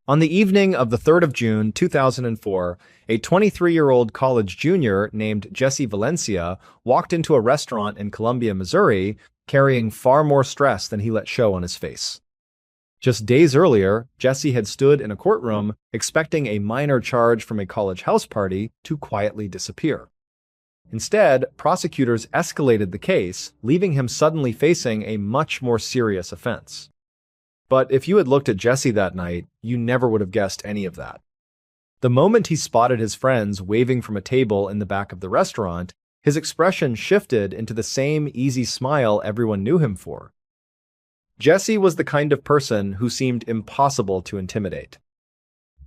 On the evening of the 3rd of June, 2004, a 23-year-old college junior named Jesse Valencia walked into a restaurant in Columbia, Missouri, carrying far more stress than he let show on his face. Just days earlier, Jesse had stood in a courtroom expecting a minor charge from a college house party to quietly disappear. Instead, prosecutors escalated the case, leaving him suddenly facing a much more serious offense. But if you had looked at Jesse that night, you never would have guessed any of that. The moment he spotted his friends waving from a table in the back of the restaurant, his expression shifted into the same easy smile everyone knew him for. Jesse was the kind of person who seemed impossible to intimidate.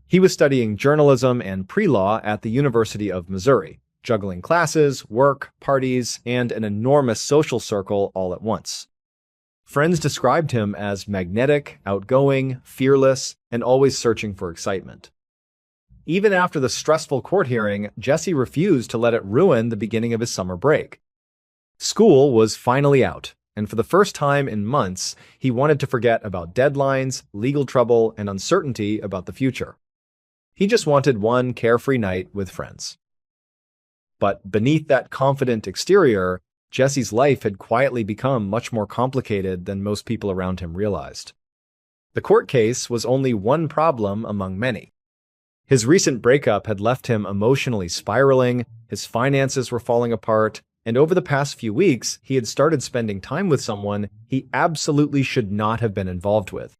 He was studying journalism and pre-law at the University of Missouri, juggling classes, work, parties, and an enormous social circle all at once. Friends described him as magnetic, outgoing, fearless, and always searching for excitement. Even after the stressful court hearing, Jesse refused to let it ruin the beginning of his summer break. School was finally out, and for the first time in months, he wanted to forget about deadlines, legal trouble, and uncertainty about the future. He just wanted one carefree night with friends. But beneath that confident exterior, Jesse's life had quietly become much more complicated than most people around him realized. The court case was only one problem among many. His recent breakup had left him emotionally spiraling, his finances were falling apart, and over the past few weeks, he had started spending time with someone he absolutely should not have been involved with.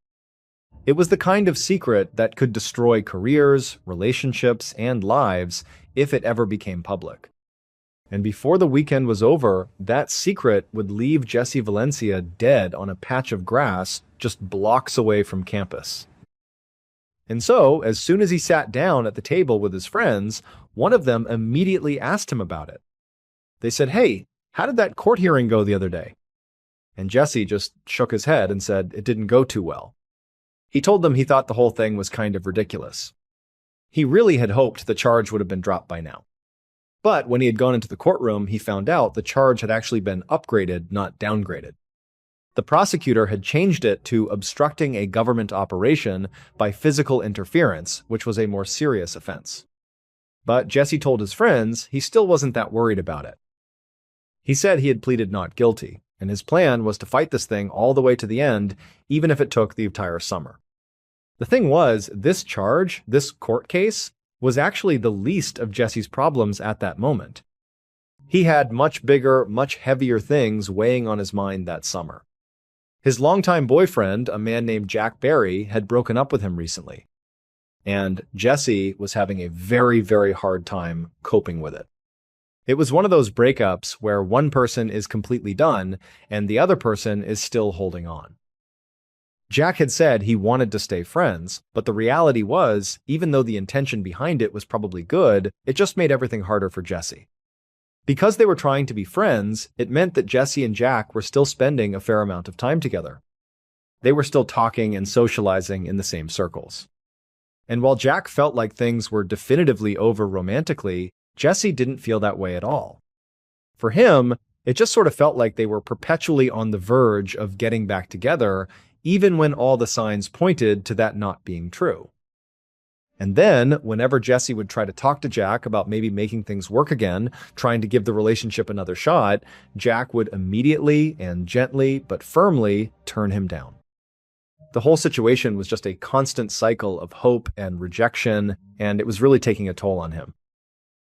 It was the kind of secret that could destroy careers, relationships, and lives if it ever became public. And before the weekend was over, that secret would leave Jesse Valencia dead on a patch of grass just blocks away from campus. And so, as soon as he sat down at the table with his friends, one of them immediately asked him about it. They said, "Hey, how did that court hearing go the other day?" And Jesse just shook his head and said it didn't go too well. He told them he thought the whole thing was kind of ridiculous. He really had hoped the charge would have been dropped by now. But when he had gone into the courtroom, he found out the charge had actually been upgraded, not downgraded. The prosecutor had changed it to obstructing a government operation by physical interference, which was a more serious offense. But Jesse told his friends he still wasn't that worried about it. He said he had pleaded not guilty, and his plan was to fight this thing all the way to the end, even if it took the entire summer. The thing was, this charge, this court case, was actually the least of Jesse's problems at that moment. He had much bigger, much heavier things weighing on his mind that summer. His longtime boyfriend, a man named Jack Barry, had broken up with him recently. And Jesse was having a very, very hard time coping with it. It was one of those breakups where one person is completely done and the other person is still holding on. Jack had said he wanted to stay friends, but the reality was, even though the intention behind it was probably good, it just made everything harder for Jesse. Because they were trying to be friends, it meant that Jesse and Jack were still spending a fair amount of time together. They were still talking and socializing in the same circles. And while Jack felt like things were definitively over romantically, Jesse didn't feel that way at all. For him, it just sort of felt like they were perpetually on the verge of getting back together, even when all the signs pointed to that not being true. And then, whenever Jesse would try to talk to Jack about maybe making things work again, trying to give the relationship another shot, Jack would immediately and gently but firmly turn him down. The whole situation was just a constant cycle of hope and rejection, and it was really taking a toll on him.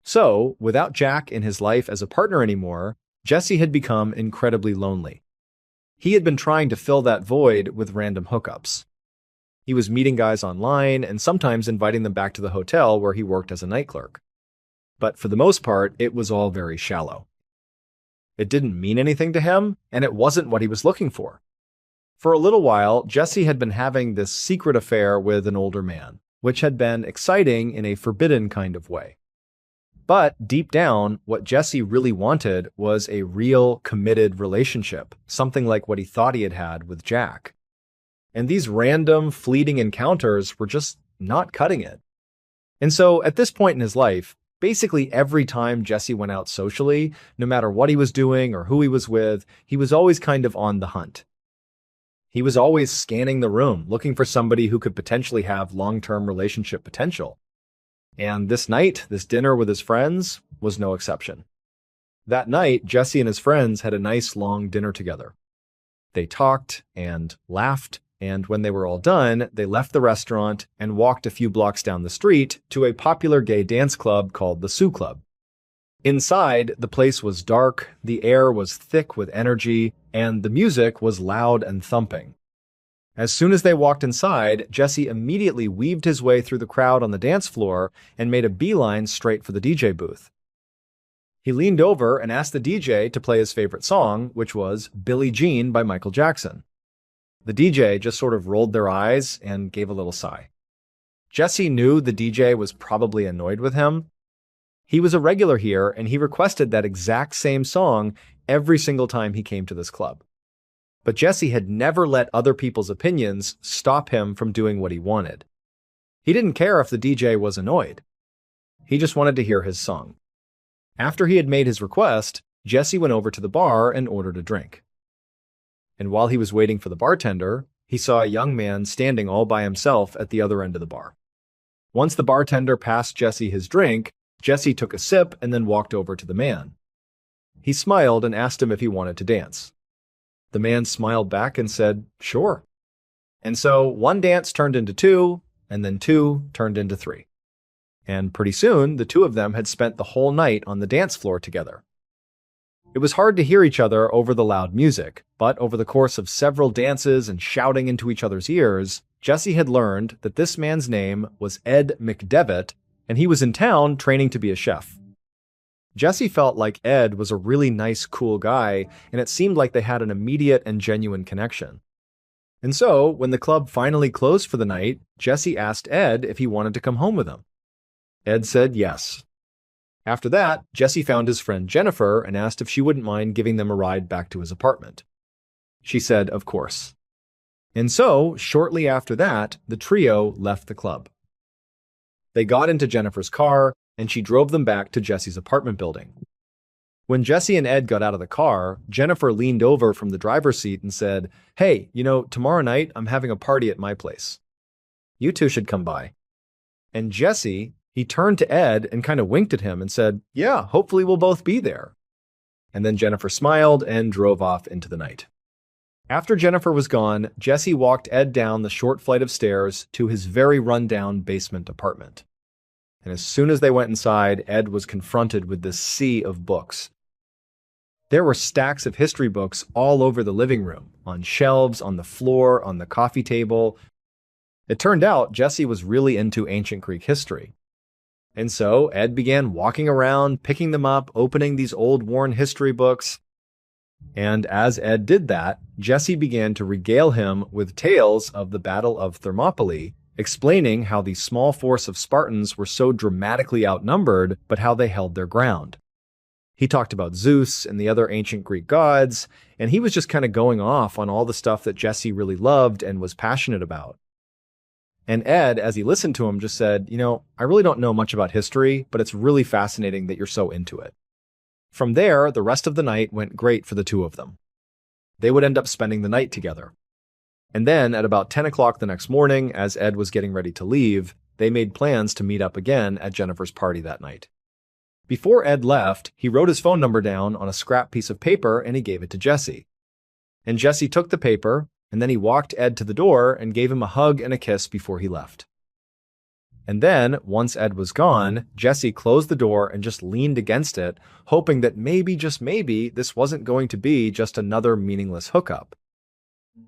So, without Jack in his life as a partner anymore, Jesse had become incredibly lonely. He had been trying to fill that void with random hookups. He was meeting guys online and sometimes inviting them back to the hotel where he worked as a night clerk. But for the most part, it was all very shallow. It didn't mean anything to him, and it wasn't what he was looking for. For a little while, Jesse had been having this secret affair with an older man, which had been exciting in a forbidden kind of way. But deep down, what Jesse really wanted was a real, committed relationship, something like what he thought he had had with Jack. And these random, fleeting encounters were just not cutting it. And so, at this point in his life, basically every time Jesse went out socially, no matter what he was doing or who he was with, he was always kind of on the hunt. He was always scanning the room, looking for somebody who could potentially have long-term relationship potential. And this night, this dinner with his friends, was no exception. That night, Jesse and his friends had a nice long dinner together. They talked and laughed, and when they were all done, they left the restaurant and walked a few blocks down the street to a popular gay dance club called the Sioux Club. Inside, the place was dark, the air was thick with energy, and the music was loud and thumping. As soon as they walked inside, Jesse immediately weaved his way through the crowd on the dance floor and made a beeline straight for the DJ booth. He leaned over and asked the DJ to play his favorite song, which was Billie Jean by Michael Jackson. The DJ just sort of rolled their eyes and gave a little sigh. Jesse knew the DJ was probably annoyed with him. He was a regular here, and he requested that exact same song every single time he came to this club. But Jesse had never let other people's opinions stop him from doing what he wanted. He didn't care if the DJ was annoyed. He just wanted to hear his song. After he had made his request, Jesse went over to the bar and ordered a drink. And while he was waiting for the bartender, he saw a young man standing all by himself at the other end of the bar. Once the bartender passed Jesse his drink, Jesse took a sip and then walked over to the man. He smiled and asked him if he wanted to dance. The man smiled back and said, "Sure." And so one dance turned into two, and then two turned into three. And pretty soon, the two of them had spent the whole night on the dance floor together. It was hard to hear each other over the loud music, but over the course of several dances and shouting into each other's ears, Jesse had learned that this man's name was Ed McDevitt, and he was in town training to be a chef. Jesse felt like Ed was a really nice, cool guy, and it seemed like they had an immediate and genuine connection. And so, when the club finally closed for the night, Jesse asked Ed if he wanted to come home with him. Ed said yes. After that, Jesse found his friend Jennifer and asked if she wouldn't mind giving them a ride back to his apartment. She said, of course. And so, shortly after that, the trio left the club. They got into Jennifer's car, and she drove them back to Jesse's apartment building. When Jesse and Ed got out of the car, Jennifer leaned over from the driver's seat and said, "Hey, tomorrow night I'm having a party at my place. You two should come by." And Jesse, he turned to Ed and kind of winked at him and said, "Yeah, hopefully we'll both be there." And then Jennifer smiled and drove off into the night. After Jennifer was gone, Jesse walked Ed down the short flight of stairs to his very run-down basement apartment. And as soon as they went inside, Ed was confronted with this sea of books. There were stacks of history books all over the living room, on shelves, on the floor, on the coffee table. It turned out Jesse was really into ancient Greek history. And so Ed began walking around, picking them up, opening these old worn history books. And as Ed did that, Jesse began to regale him with tales of the Battle of Thermopylae, explaining how the small force of Spartans were so dramatically outnumbered, but how they held their ground. He talked about Zeus and the other ancient Greek gods, and he was just kind of going off on all the stuff that Jesse really loved and was passionate about. And Ed, as he listened to him, just said, "I really don't know much about history, but it's really fascinating that you're so into it." From there, the rest of the night went great for the two of them. They would end up spending the night together. And then, at about 10 o'clock the next morning, as Ed was getting ready to leave, they made plans to meet up again at Jennifer's party that night. Before Ed left, he wrote his phone number down on a scrap piece of paper and he gave it to Jesse. And Jesse took the paper, and then he walked Ed to the door and gave him a hug and a kiss before he left. And then, once Ed was gone, Jesse closed the door and just leaned against it, hoping that maybe, just maybe, this wasn't going to be just another meaningless hookup.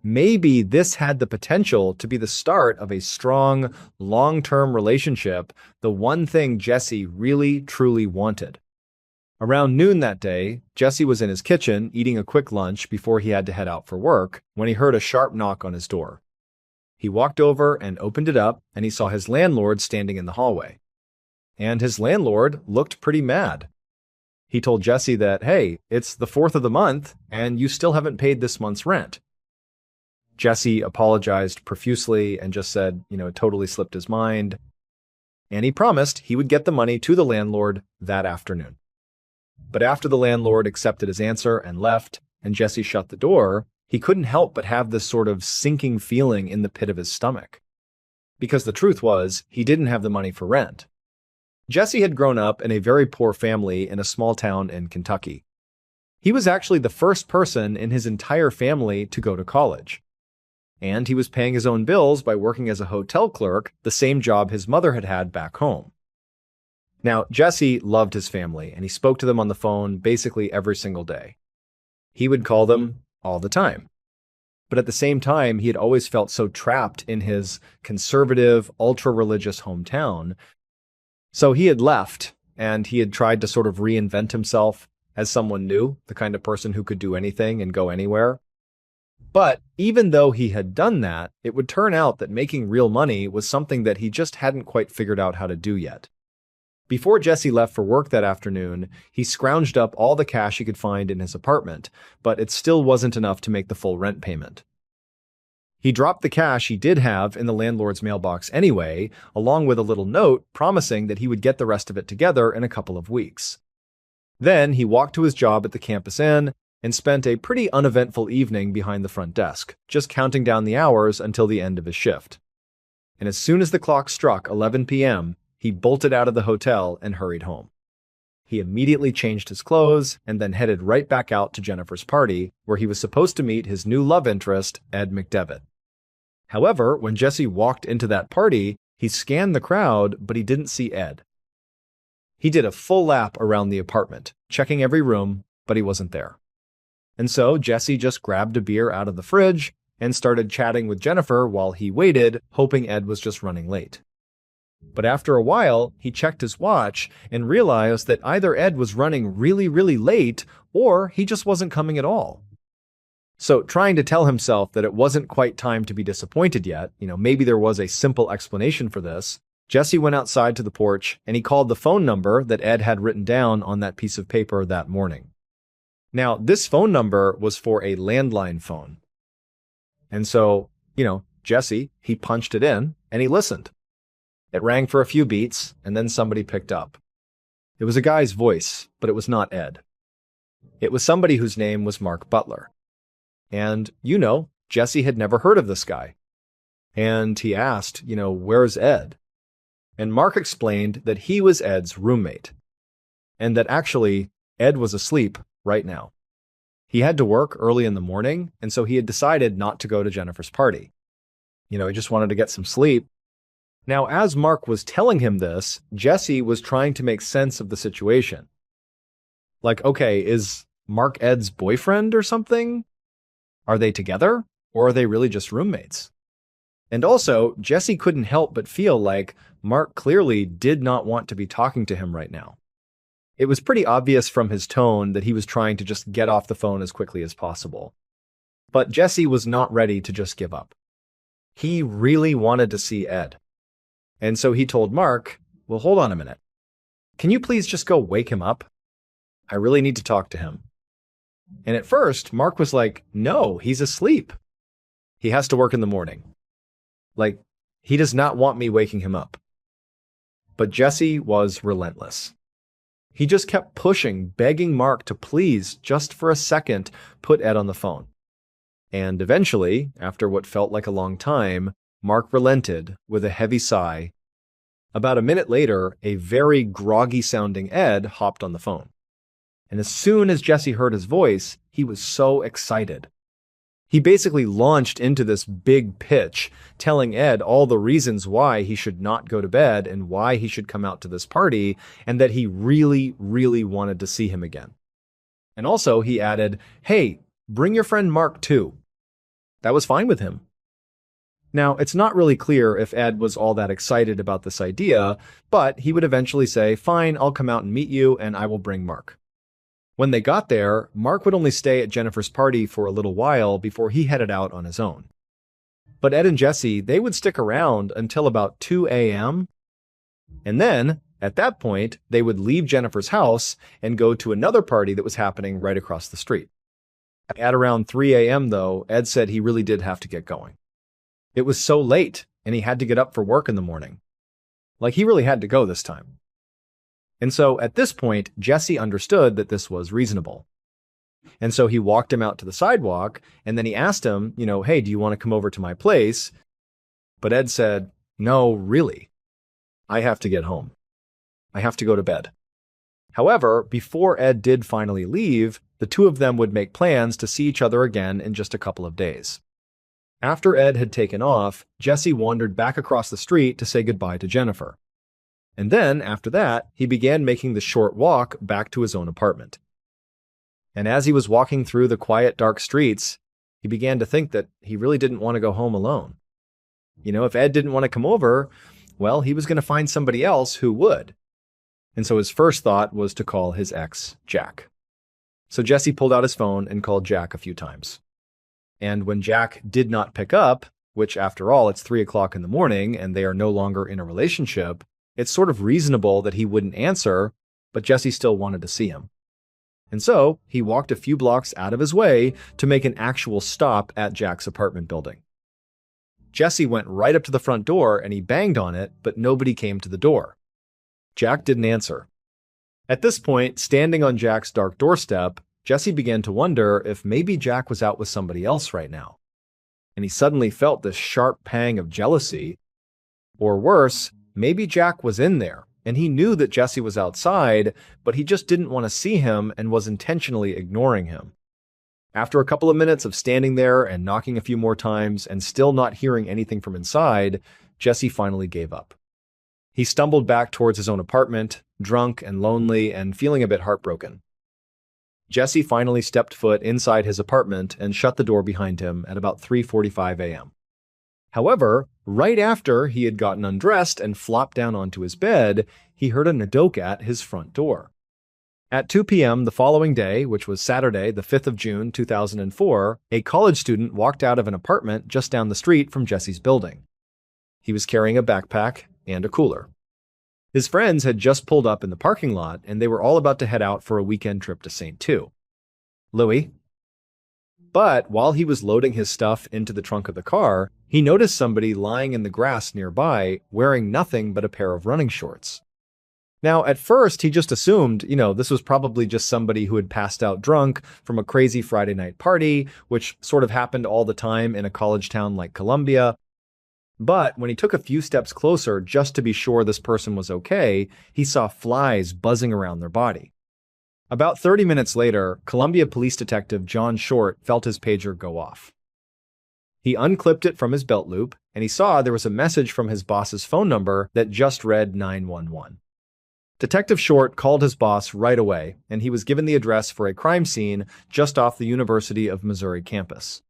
Maybe this had the potential to be the start of a strong, long-term relationship, the one thing Jesse really, truly wanted. Around noon that day, Jesse was in his kitchen eating a quick lunch before he had to head out for work when he heard a sharp knock on his door. He walked over and opened it up, and he saw his landlord standing in the hallway. And his landlord looked pretty mad. He told Jesse that, "Hey, it's the 4th of the month, and you still haven't paid this month's rent." Jesse apologized profusely and just said, it totally slipped his mind. And he promised he would get the money to the landlord that afternoon. But after the landlord accepted his answer and left, and Jesse shut the door, he couldn't help but have this sort of sinking feeling in the pit of his stomach. Because the truth was, he didn't have the money for rent. Jesse had grown up in a very poor family in a small town in Kentucky. He was actually the first person in his entire family to go to college. And he was paying his own bills by working as a hotel clerk, the same job his mother had had back home. Now, Jesse loved his family, and he spoke to them on the phone basically every single day. He would call them all the time. But at the same time, he had always felt so trapped in his conservative, ultra-religious hometown. So he had left, and he had tried to sort of reinvent himself as someone new, the kind of person who could do anything and go anywhere. But even though he had done that, it would turn out that making real money was something that he just hadn't quite figured out how to do yet. Before Jesse left for work that afternoon, he scrounged up all the cash he could find in his apartment, but it still wasn't enough to make the full rent payment. He dropped the cash he did have in the landlord's mailbox anyway, along with a little note promising that he would get the rest of it together in a couple of weeks. Then he walked to his job at the campus inn and spent a pretty uneventful evening behind the front desk, just counting down the hours until the end of his shift. And as soon as the clock struck 11 p.m., he bolted out of the hotel and hurried home. He immediately changed his clothes and then headed right back out to Jennifer's party, where he was supposed to meet his new love interest, Ed McDevitt. However, when Jesse walked into that party, he scanned the crowd, but he didn't see Ed. He did a full lap around the apartment, checking every room, but he wasn't there. And so Jesse just grabbed a beer out of the fridge and started chatting with Jennifer while he waited, hoping Ed was just running late. But after a while, he checked his watch and realized that either Ed was running really, really late or he just wasn't coming at all. So trying to tell himself that it wasn't quite time to be disappointed yet, maybe there was a simple explanation for this, Jesse went outside to the porch and he called the phone number that Ed had written down on that piece of paper that morning. Now, this phone number was for a landline phone. And so, Jesse, he punched it in and he listened. It rang for a few beats, and then somebody picked up. It was a guy's voice, but it was not Ed. It was somebody whose name was Mark Butler. And, Jesse had never heard of this guy. And he asked, where's Ed? And Mark explained that he was Ed's roommate. And that actually, Ed was asleep right now. He had to work early in the morning, and so he had decided not to go to Jennifer's party. He just wanted to get some sleep. Now, as Mark was telling him this, Jesse was trying to make sense of the situation. Like, okay, is Mark Ed's boyfriend or something? Are they together? Or are they really just roommates? And also, Jesse couldn't help but feel like Mark clearly did not want to be talking to him right now. It was pretty obvious from his tone that he was trying to just get off the phone as quickly as possible. But Jesse was not ready to just give up. He really wanted to see Ed. And so he told Mark, well, hold on a minute. Can you please just go wake him up? I really need to talk to him. And at first, Mark was like, no, he's asleep. He has to work in the morning. Like, he does not want me waking him up. But Jesse was relentless. He just kept pushing, begging Mark to please, just for a second, put Ed on the phone. And eventually, after what felt like a long time, Mark relented with a heavy sigh. About a minute later, a very groggy-sounding Ed hopped on the phone. And as soon as Jesse heard his voice, he was so excited. He basically launched into this big pitch, telling Ed all the reasons why he should not go to bed and why he should come out to this party, and that he really, really wanted to see him again. And also, he added, hey, bring your friend Mark too. That was fine with him. Now, it's not really clear if Ed was all that excited about this idea, but he would eventually say, fine, I'll come out and meet you, and I will bring Mark. When they got there, Mark would only stay at Jennifer's party for a little while before he headed out on his own. But Ed and Jesse, they would stick around until about 2 a.m., and then, at that point, they would leave Jennifer's house and go to another party that was happening right across the street. At around 3 a.m., though, Ed said he really did have to get going. It was so late, and he had to get up for work in the morning. Like, he really had to go this time. And so, at this point, Jesse understood that this was reasonable. And so he walked him out to the sidewalk, and then he asked him, hey, do you want to come over to my place? But Ed said, no, really, I have to get home. I have to go to bed. However, before Ed did finally leave, the two of them would make plans to see each other again in just a couple of days. After Ed had taken off, Jesse wandered back across the street to say goodbye to Jennifer. And then, after that, he began making the short walk back to his own apartment. And as he was walking through the quiet, dark streets, he began to think that he really didn't want to go home alone. If Ed didn't want to come over, well, he was going to find somebody else who would. And so his first thought was to call his ex, Jack. So Jesse pulled out his phone and called Jack a few times. And when Jack did not pick up, which after all, it's 3 o'clock in the morning and they are no longer in a relationship, it's sort of reasonable that he wouldn't answer, but Jesse still wanted to see him. And so he walked a few blocks out of his way to make an actual stop at Jack's apartment building. Jesse went right up to the front door and he banged on it, but nobody came to the door. Jack didn't answer. At this point, standing on Jack's dark doorstep, Jesse began to wonder if maybe Jack was out with somebody else right now. And he suddenly felt this sharp pang of jealousy. Or worse, maybe Jack was in there, and he knew that Jesse was outside, but he just didn't want to see him and was intentionally ignoring him. After a couple of minutes of standing there and knocking a few more times and still not hearing anything from inside, Jesse finally gave up. He stumbled back towards his own apartment, drunk and lonely and feeling a bit heartbroken. Jesse finally stepped foot inside his apartment and shut the door behind him at about 3:45 a.m. However, right after he had gotten undressed and flopped down onto his bed, he heard a knock at his front door. At 2 p.m. the following day, which was Saturday, the 5th of June, 2004, a college student walked out of an apartment just down the street from Jesse's building. He was carrying a backpack and a cooler. His friends had just pulled up in the parking lot, and they were all about to head out for a weekend trip to St. Louis. But while he was loading his stuff into the trunk of the car, he noticed somebody lying in the grass nearby wearing nothing but a pair of running shorts. Now, at first, he just assumed, this was probably just somebody who had passed out drunk from a crazy Friday night party, which sort of happened all the time in a college town like Columbia. But when he took a few steps closer just to be sure this person was okay, he saw flies buzzing around their body. About 30 minutes later, Columbia Police Detective John Short felt his pager go off. He unclipped it from his belt loop, and he saw there was a message from his boss's phone number that just read 911. Detective Short called his boss right away, and he was given the address for a crime scene just off the University of Missouri campus.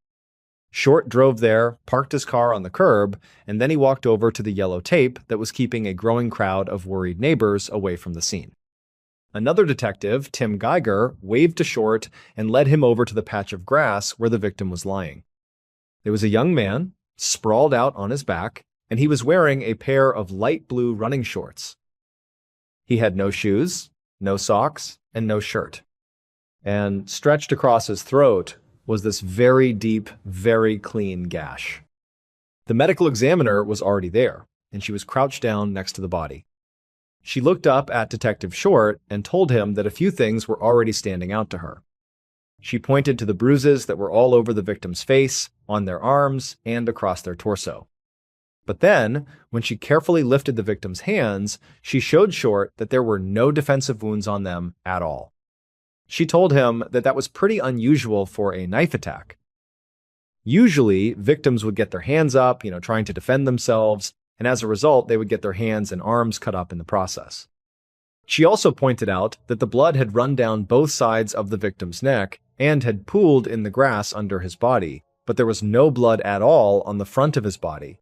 Short drove there, parked his car on the curb, and then he walked over to the yellow tape that was keeping a growing crowd of worried neighbors away from the scene. Another detective, Tim Geiger, waved to Short and led him over to the patch of grass where the victim was lying. There was a young man, sprawled out on his back, and he was wearing a pair of light blue running shorts. He had no shoes, no socks, and no shirt. And stretched across his throat was this very deep, very clean gash. The medical examiner was already there, and she was crouched down next to the body. She looked up at Detective Short and told him that a few things were already standing out to her. She pointed to the bruises that were all over the victim's face, on their arms, and across their torso. But then, when she carefully lifted the victim's hands, she showed Short that there were no defensive wounds on them at all. She told him that that was pretty unusual for a knife attack. Usually, victims would get their hands up, trying to defend themselves, and as a result, they would get their hands and arms cut up in the process. She also pointed out that the blood had run down both sides of the victim's neck and had pooled in the grass under his body, but there was no blood at all on the front of his body.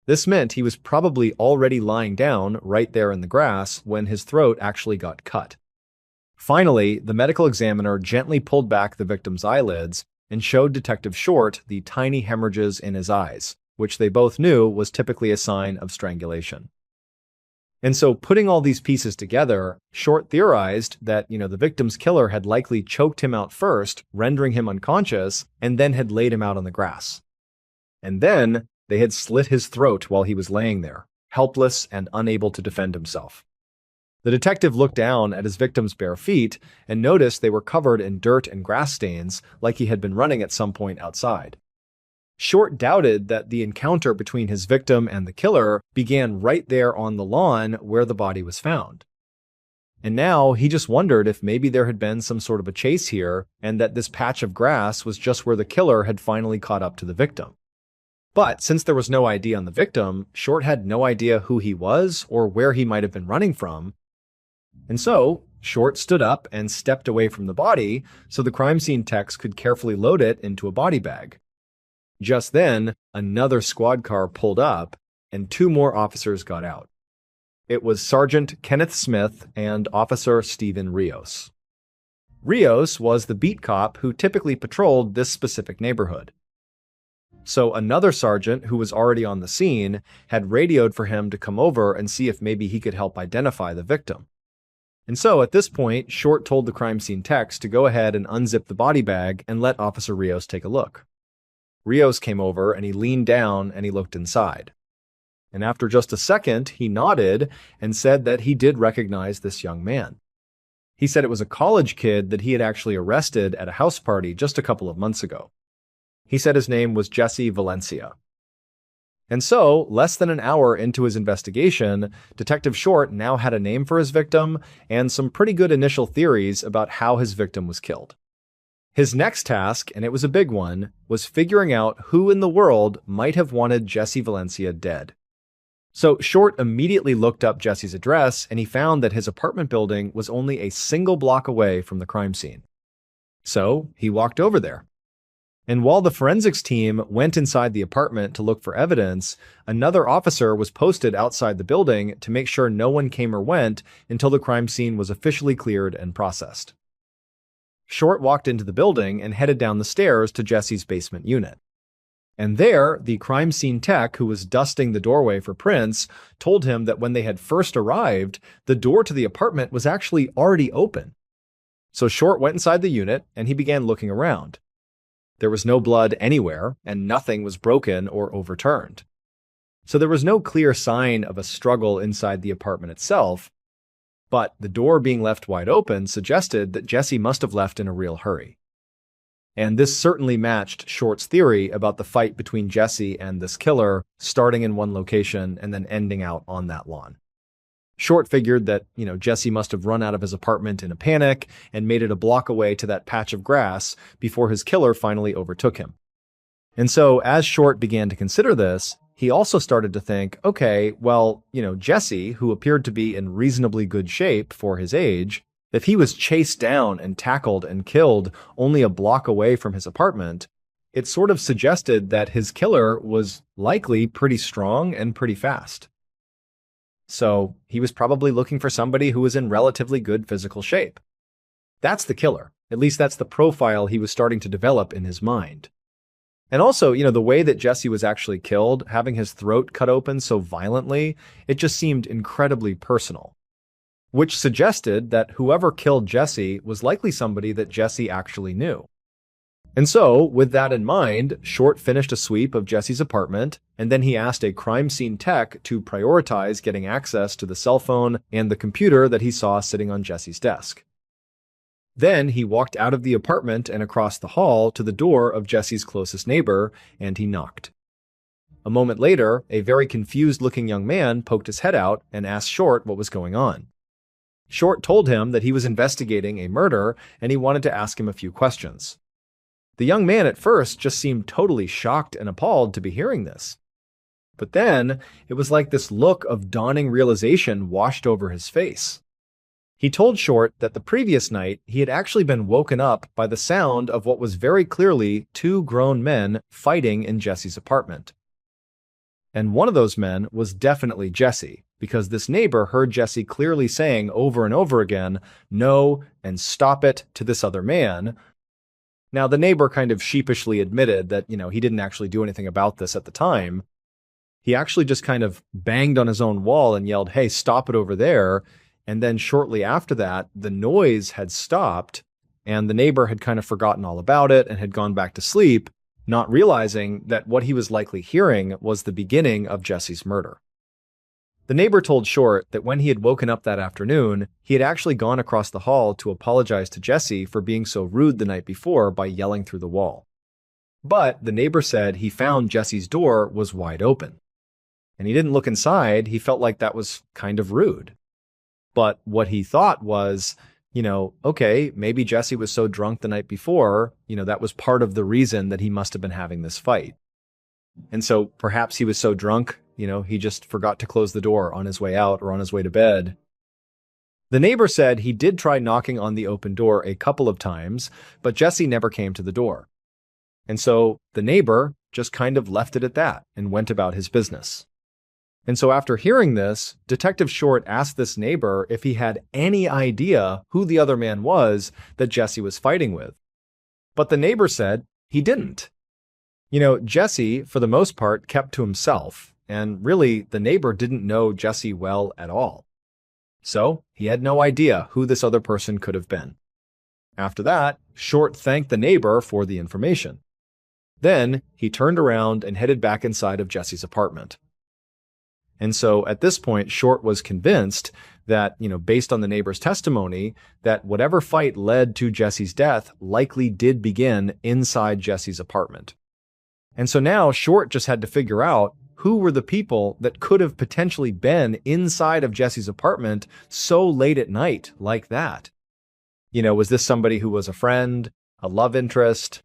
This meant he was probably already lying down right there in the grass when his throat actually got cut. Finally, the medical examiner gently pulled back the victim's eyelids and showed Detective Short the tiny hemorrhages in his eyes, which they both knew was typically a sign of strangulation. And so, putting all these pieces together, Short theorized that, the victim's killer had likely choked him out first, rendering him unconscious, and then had laid him out on the grass. And then, they had slit his throat while he was laying there, helpless and unable to defend himself. The detective looked down at his victim's bare feet and noticed they were covered in dirt and grass stains like he had been running at some point outside. Short doubted that the encounter between his victim and the killer began right there on the lawn where the body was found. And now he just wondered if maybe there had been some sort of a chase here and that this patch of grass was just where the killer had finally caught up to the victim. But since there was no ID on the victim, Short had no idea who he was or where he might have been running from. And so, Short stood up and stepped away from the body so the crime scene techs could carefully load it into a body bag. Just then, another squad car pulled up and 2 more officers got out. It was Sergeant Kenneth Smith and Officer Stephen Rios. Rios was the beat cop who typically patrolled this specific neighborhood. So another sergeant who was already on the scene had radioed for him to come over and see if maybe he could help identify the victim. And so at this point, Short told the crime scene techs to go ahead and unzip the body bag and let Officer Rios take a look. Rios came over and he leaned down and he looked inside. And after just a second, he nodded and said that he did recognize this young man. He said it was a college kid that he had actually arrested at a house party just a couple of months ago. He said his name was Jesse Valencia. And so, less than an hour into his investigation, Detective Short now had a name for his victim and some pretty good initial theories about how his victim was killed. His next task, and it was a big one, was figuring out who in the world might have wanted Jesse Valencia dead. So Short immediately looked up Jesse's address and he found that his apartment building was only a single block away from the crime scene. So he walked over there. And while the forensics team went inside the apartment to look for evidence, another officer was posted outside the building to make sure no one came or went until the crime scene was officially cleared and processed. Short walked into the building and headed down the stairs to Jesse's basement unit. And there, the crime scene tech who was dusting the doorway for prints told him that when they had first arrived, the door to the apartment was actually already open. So Short went inside the unit and he began looking around. There was no blood anywhere, and nothing was broken or overturned. So there was no clear sign of a struggle inside the apartment itself, but the door being left wide open suggested that Jesse must have left in a real hurry. And this certainly matched Short's theory about the fight between Jesse and this killer starting in one location and then ending out on that lawn. Short figured that, Jesse must have run out of his apartment in a panic and made it a block away to that patch of grass before his killer finally overtook him. And so as Short began to consider this, he also started to think, okay, well, Jesse, who appeared to be in reasonably good shape for his age, if he was chased down and tackled and killed only a block away from his apartment, it sort of suggested that his killer was likely pretty strong and pretty fast. So he was probably looking for somebody who was in relatively good physical shape. That's the killer. At least that's the profile he was starting to develop in his mind. And also, the way that Jesse was actually killed, having his throat cut open so violently, it just seemed incredibly personal. Which suggested that whoever killed Jesse was likely somebody that Jesse actually knew. And so, with that in mind, Short finished a sweep of Jesse's apartment, and then he asked a crime scene tech to prioritize getting access to the cell phone and the computer that he saw sitting on Jesse's desk. Then he walked out of the apartment and across the hall to the door of Jesse's closest neighbor, and he knocked. A moment later, a very confused-looking young man poked his head out and asked Short what was going on. Short told him that he was investigating a murder, and he wanted to ask him a few questions. The young man at first just seemed totally shocked and appalled to be hearing this. But then, it was like this look of dawning realization washed over his face. He told Short that the previous night he had actually been woken up by the sound of what was very clearly 2 grown men fighting in Jesse's apartment. And one of those men was definitely Jesse, because this neighbor heard Jesse clearly saying over and over again, "No," and "Stop it," to this other man. Now, the neighbor kind of sheepishly admitted that, he didn't actually do anything about this at the time. He actually just kind of banged on his own wall and yelled, "Hey, stop it over there." And then shortly after that, the noise had stopped and the neighbor had kind of forgotten all about it and had gone back to sleep, not realizing that what he was likely hearing was the beginning of Jesse's murder. The neighbor told Short that when he had woken up that afternoon, he had actually gone across the hall to apologize to Jesse for being so rude the night before by yelling through the wall. But the neighbor said he found Jesse's door was wide open. And he didn't look inside. He felt like that was kind of rude. But what he thought was, okay, maybe Jesse was so drunk the night before, that was part of the reason that he must have been having this fight. And so perhaps he was so drunk, he just forgot to close the door on his way out or on his way to bed. The neighbor said he did try knocking on the open door a couple of times, but Jesse never came to the door. And so the neighbor just kind of left it at that and went about his business. And so after hearing this, Detective Short asked this neighbor if he had any idea who the other man was that Jesse was fighting with. But the neighbor said he didn't. Jesse, for the most part, kept to himself, and really, the neighbor didn't know Jesse well at all. So he had no idea who this other person could have been. After that, Short thanked the neighbor for the information. Then he turned around and headed back inside of Jesse's apartment. And so at this point, Short was convinced that, based on the neighbor's testimony, that whatever fight led to Jesse's death likely did begin inside Jesse's apartment. And so now Short just had to figure out who were the people that could have potentially been inside of Jesse's apartment so late at night like that. Was this somebody who was a friend, a love interest?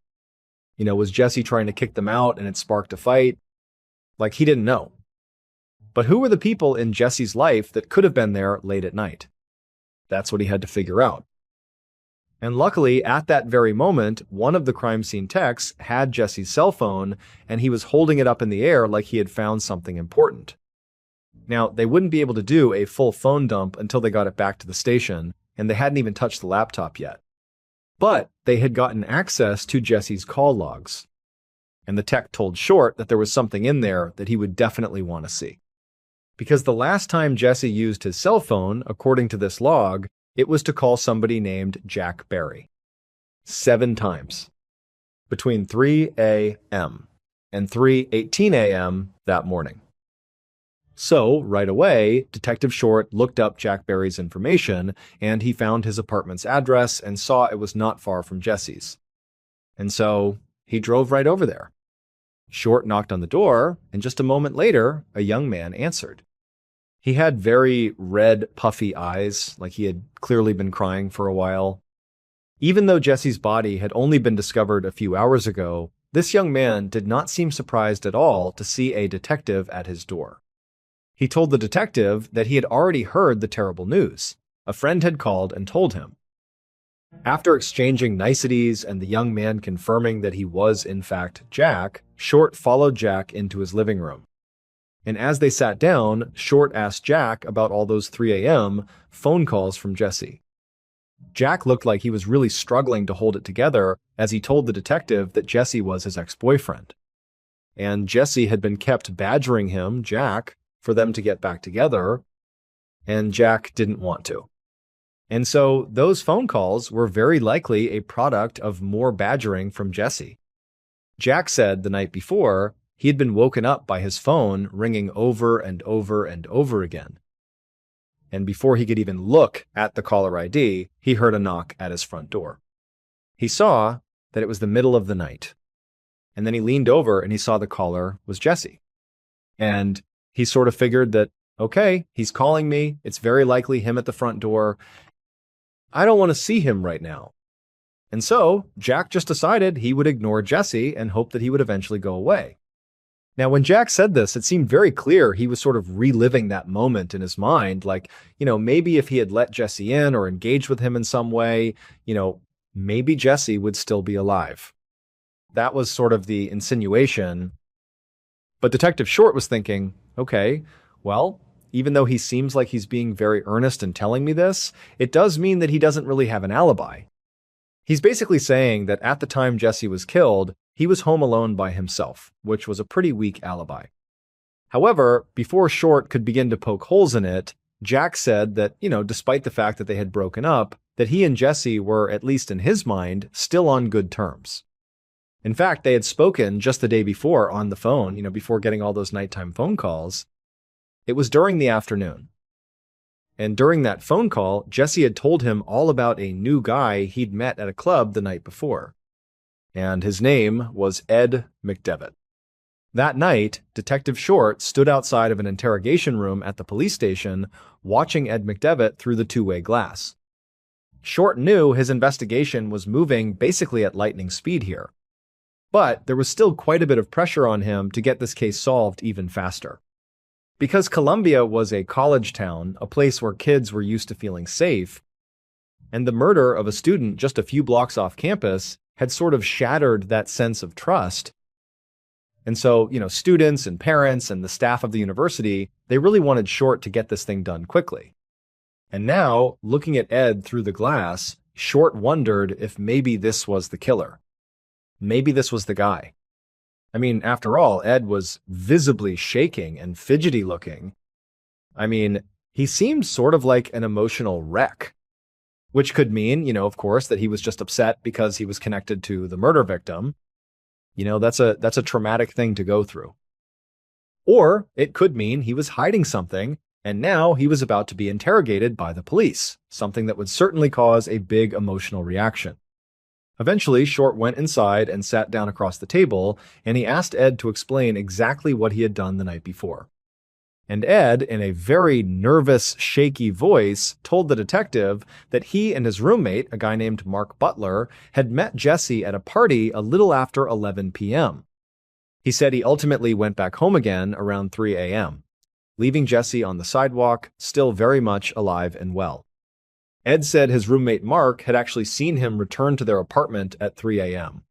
Was Jesse trying to kick them out and it sparked a fight? Like, he didn't know. But who were the people in Jesse's life that could have been there late at night? That's what he had to figure out. And luckily, at that very moment, one of the crime scene techs had Jesse's cell phone, and he was holding it up in the air like he had found something important. Now, they wouldn't be able to do a full phone dump until they got it back to the station, and they hadn't even touched the laptop yet. But they had gotten access to Jesse's call logs. And the tech told Short that there was something in there that he would definitely want to see. Because the last time Jesse used his cell phone, according to this log, it was to call somebody named Jack Barry. 7 times. Between 3 a.m. and 3:18 a.m. that morning. So, right away, Detective Short looked up Jack Barry's information, and he found his apartment's address and saw it was not far from Jesse's. And so, he drove right over there. Short knocked on the door, and just a moment later, a young man answered. He had very red, puffy eyes, like he had clearly been crying for a while. Even though Jesse's body had only been discovered a few hours ago, this young man did not seem surprised at all to see a detective at his door. He told the detective that he had already heard the terrible news. A friend had called and told him. After exchanging niceties and the young man confirming that he was in fact Jack, Short followed Jack into his living room. And as they sat down, Short asked Jack about all those 3 a.m. phone calls from Jesse. Jack looked like he was really struggling to hold it together as he told the detective that Jesse was his ex-boyfriend. And Jesse had been kept badgering him, Jack, for them to get back together, and Jack didn't want to. And so those phone calls were very likely a product of more badgering from Jesse. Jack said the night before he had been woken up by his phone ringing over and over and over again. And before he could even look at the caller ID, he heard a knock at his front door. He saw that it was the middle of the night. And then he leaned over and he saw the caller was Jesse. And he sort of figured that, okay, he's calling me. It's very likely him at the front door. I don't want to see him right now. And so Jack just decided he would ignore Jesse and hope that he would eventually go away. Now, when Jack said this, it seemed very clear he was sort of reliving that moment in his mind. Like, maybe if he had let Jesse in or engaged with him in some way, maybe Jesse would still be alive. That was sort of the insinuation. But Detective Short was thinking, okay, well, even though he seems like he's being very earnest in telling me this, it does mean that he doesn't really have an alibi. He's basically saying that at the time Jesse was killed, he was home alone by himself, which was a pretty weak alibi. However, before Short could begin to poke holes in it, Jack said that, despite the fact that they had broken up, that he and Jesse were, at least in his mind, still on good terms. In fact, they had spoken just the day before on the phone, before getting all those nighttime phone calls. It was during the afternoon. And during that phone call, Jesse had told him all about a new guy he'd met at a club the night before. And his name was Ed McDevitt. That night, Detective Short stood outside of an interrogation room at the police station, watching Ed McDevitt through the two-way glass. Short knew his investigation was moving basically at lightning speed here. But there was still quite a bit of pressure on him to get this case solved even faster. Because Columbia was a college town, a place where kids were used to feeling safe, and the murder of a student just a few blocks off campus had sort of shattered that sense of trust. And so, students and parents and the staff of the university, they really wanted Short to get this thing done quickly. And now, looking at Ed through the glass, Short wondered if maybe this was the killer. Maybe this was the guy. I mean, after all, Ed was visibly shaking and fidgety looking. I mean, he seemed sort of like an emotional wreck, which could mean, of course, that he was just upset because he was connected to the murder victim. That's a traumatic thing to go through. Or it could mean he was hiding something, and now he was about to be interrogated by the police, something that would certainly cause a big emotional reaction. Eventually, Short went inside and sat down across the table, and he asked Ed to explain exactly what he had done the night before. And Ed, in a very nervous, shaky voice, told the detective that he and his roommate, a guy named Mark Butler, had met Jesse at a party a little after 11 p.m. He said he ultimately went back home again around 3 a.m., leaving Jesse on the sidewalk, still very much alive and well. Ed said his roommate Mark had actually seen him return to their apartment at 3 a.m.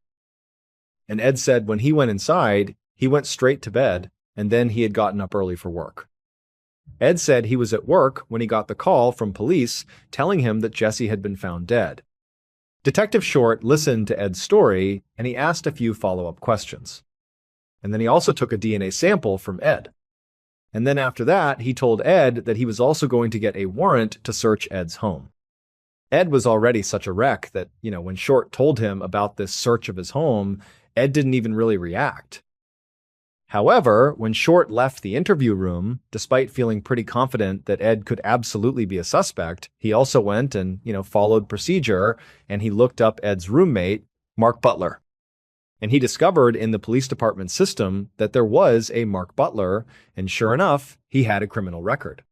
And Ed said when he went inside, he went straight to bed, and then he had gotten up early for work. Ed said he was at work when he got the call from police telling him that Jesse had been found dead. Detective Short listened to Ed's story, and he asked a few follow-up questions. And then he also took a DNA sample from Ed. And then after that, he told Ed that he was also going to get a warrant to search Ed's home. Ed was already such a wreck that, when Short told him about this search of his home, Ed didn't even really react. However, when Short left the interview room, despite feeling pretty confident that Ed could absolutely be a suspect, he also went and, followed procedure, and he looked up Ed's roommate, Mark Butler. And he discovered in the police department system that there was a Mark Butler, and sure enough, he had a criminal record.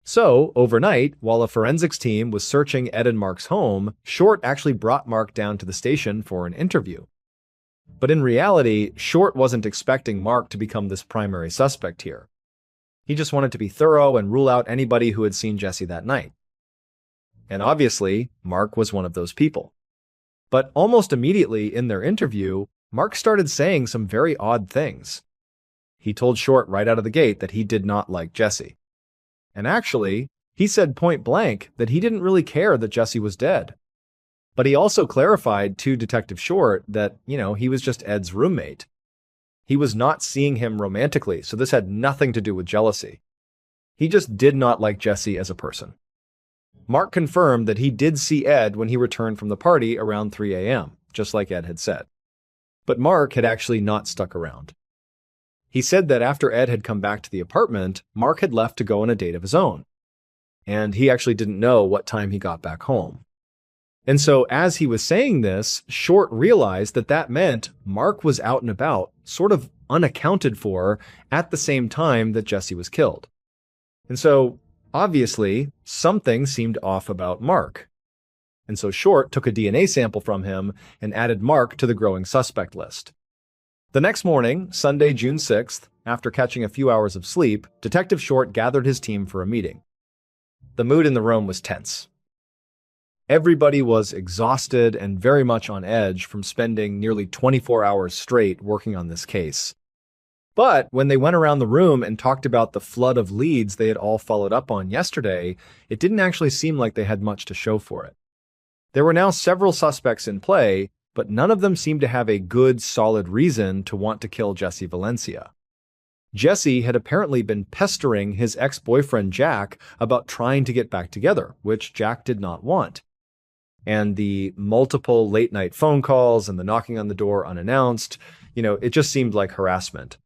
So, overnight, while a forensics team was searching Ed and Mark's home, Short actually brought Mark down to the station for an interview. But in reality, Short wasn't expecting Mark to become this primary suspect here. He just wanted to be thorough and rule out anybody who had seen Jesse that night. And obviously, Mark was one of those people. But almost immediately in their interview, Mark started saying some very odd things. He told Short right out of the gate that he did not like Jesse. And actually, he said point blank that he didn't really care that Jesse was dead. But he also clarified to Detective Short that, he was just Ed's roommate. He was not seeing him romantically, so this had nothing to do with jealousy. He just did not like Jesse as a person. Mark confirmed that he did see Ed when he returned from the party around 3 a.m., just like Ed had said. But Mark had actually not stuck around. He said that after Ed had come back to the apartment, Mark had left to go on a date of his own. And he actually didn't know what time he got back home. And so as he was saying this, Short realized that that meant Mark was out and about, sort of unaccounted for, at the same time that Jesse was killed. And so, obviously, something seemed off about Mark. And so Short took a DNA sample from him and added Mark to the growing suspect list. The next morning, Sunday, June 6th, after catching a few hours of sleep, Detective Short gathered his team for a meeting. The mood in the room was tense. Everybody was exhausted and very much on edge from spending nearly 24 hours straight working on this case. But when they went around the room and talked about the flood of leads they had all followed up on yesterday, it didn't actually seem like they had much to show for it. There were now several suspects in play, but none of them seemed to have a good, solid reason to want to kill Jesse Valencia. Jesse had apparently been pestering his ex-boyfriend Jack about trying to get back together, which Jack did not want. And the multiple late-night phone calls and the knocking on the door unannounced, it just seemed like harassment.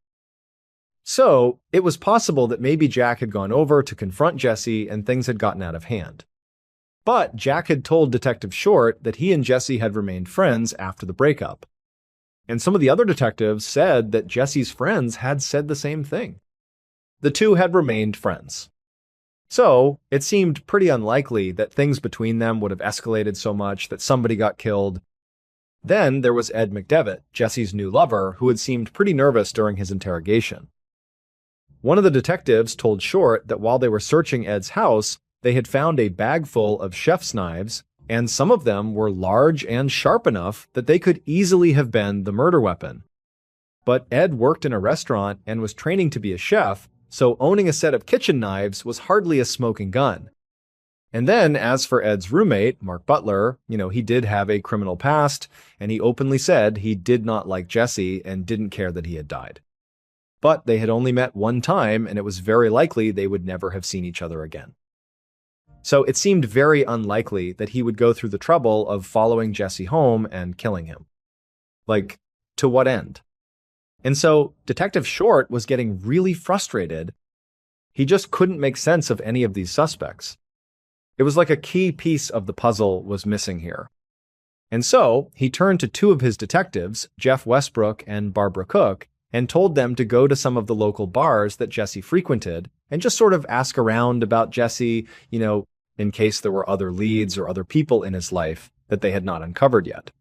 So, it was possible that maybe Jack had gone over to confront Jesse and things had gotten out of hand. But Jack had told Detective Short that he and Jesse had remained friends after the breakup. And some of the other detectives said that Jesse's friends had said the same thing. The two had remained friends. So, it seemed pretty unlikely that things between them would have escalated so much that somebody got killed. Then there was Ed McDevitt, Jesse's new lover, who had seemed pretty nervous during his interrogation. One of the detectives told Short that while they were searching Ed's house, they had found a bag full of chef's knives, and some of them were large and sharp enough that they could easily have been the murder weapon. But Ed worked in a restaurant and was training to be a chef, so owning a set of kitchen knives was hardly a smoking gun. And then, as for Ed's roommate, Mark Butler, he did have a criminal past, and he openly said he did not like Jesse and didn't care that he had died. But they had only met one time, and it was very likely they would never have seen each other again. So it seemed very unlikely that he would go through the trouble of following Jesse home and killing him. Like, to what end? And so Detective Short was getting really frustrated. He just couldn't make sense of any of these suspects. It was like a key piece of the puzzle was missing here. And so he turned to two of his detectives, Jeff Westbrook and Barbara Cook, and told them to go to some of the local bars that Jesse frequented and just sort of ask around about Jesse, in case there were other leads or other people in his life that they had not uncovered yet.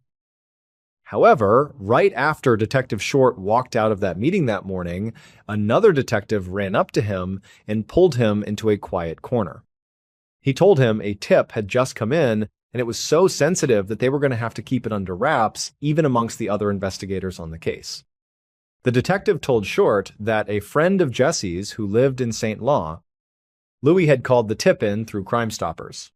However, right after Detective Short walked out of that meeting that morning, another detective ran up to him and pulled him into a quiet corner. He told him a tip had just come in, and it was so sensitive that they were going to have to keep it under wraps, even amongst the other investigators on the case. The detective told Short that a friend of Jesse's who lived in St. Louis, Louis had called the tip in through Crime Stoppers.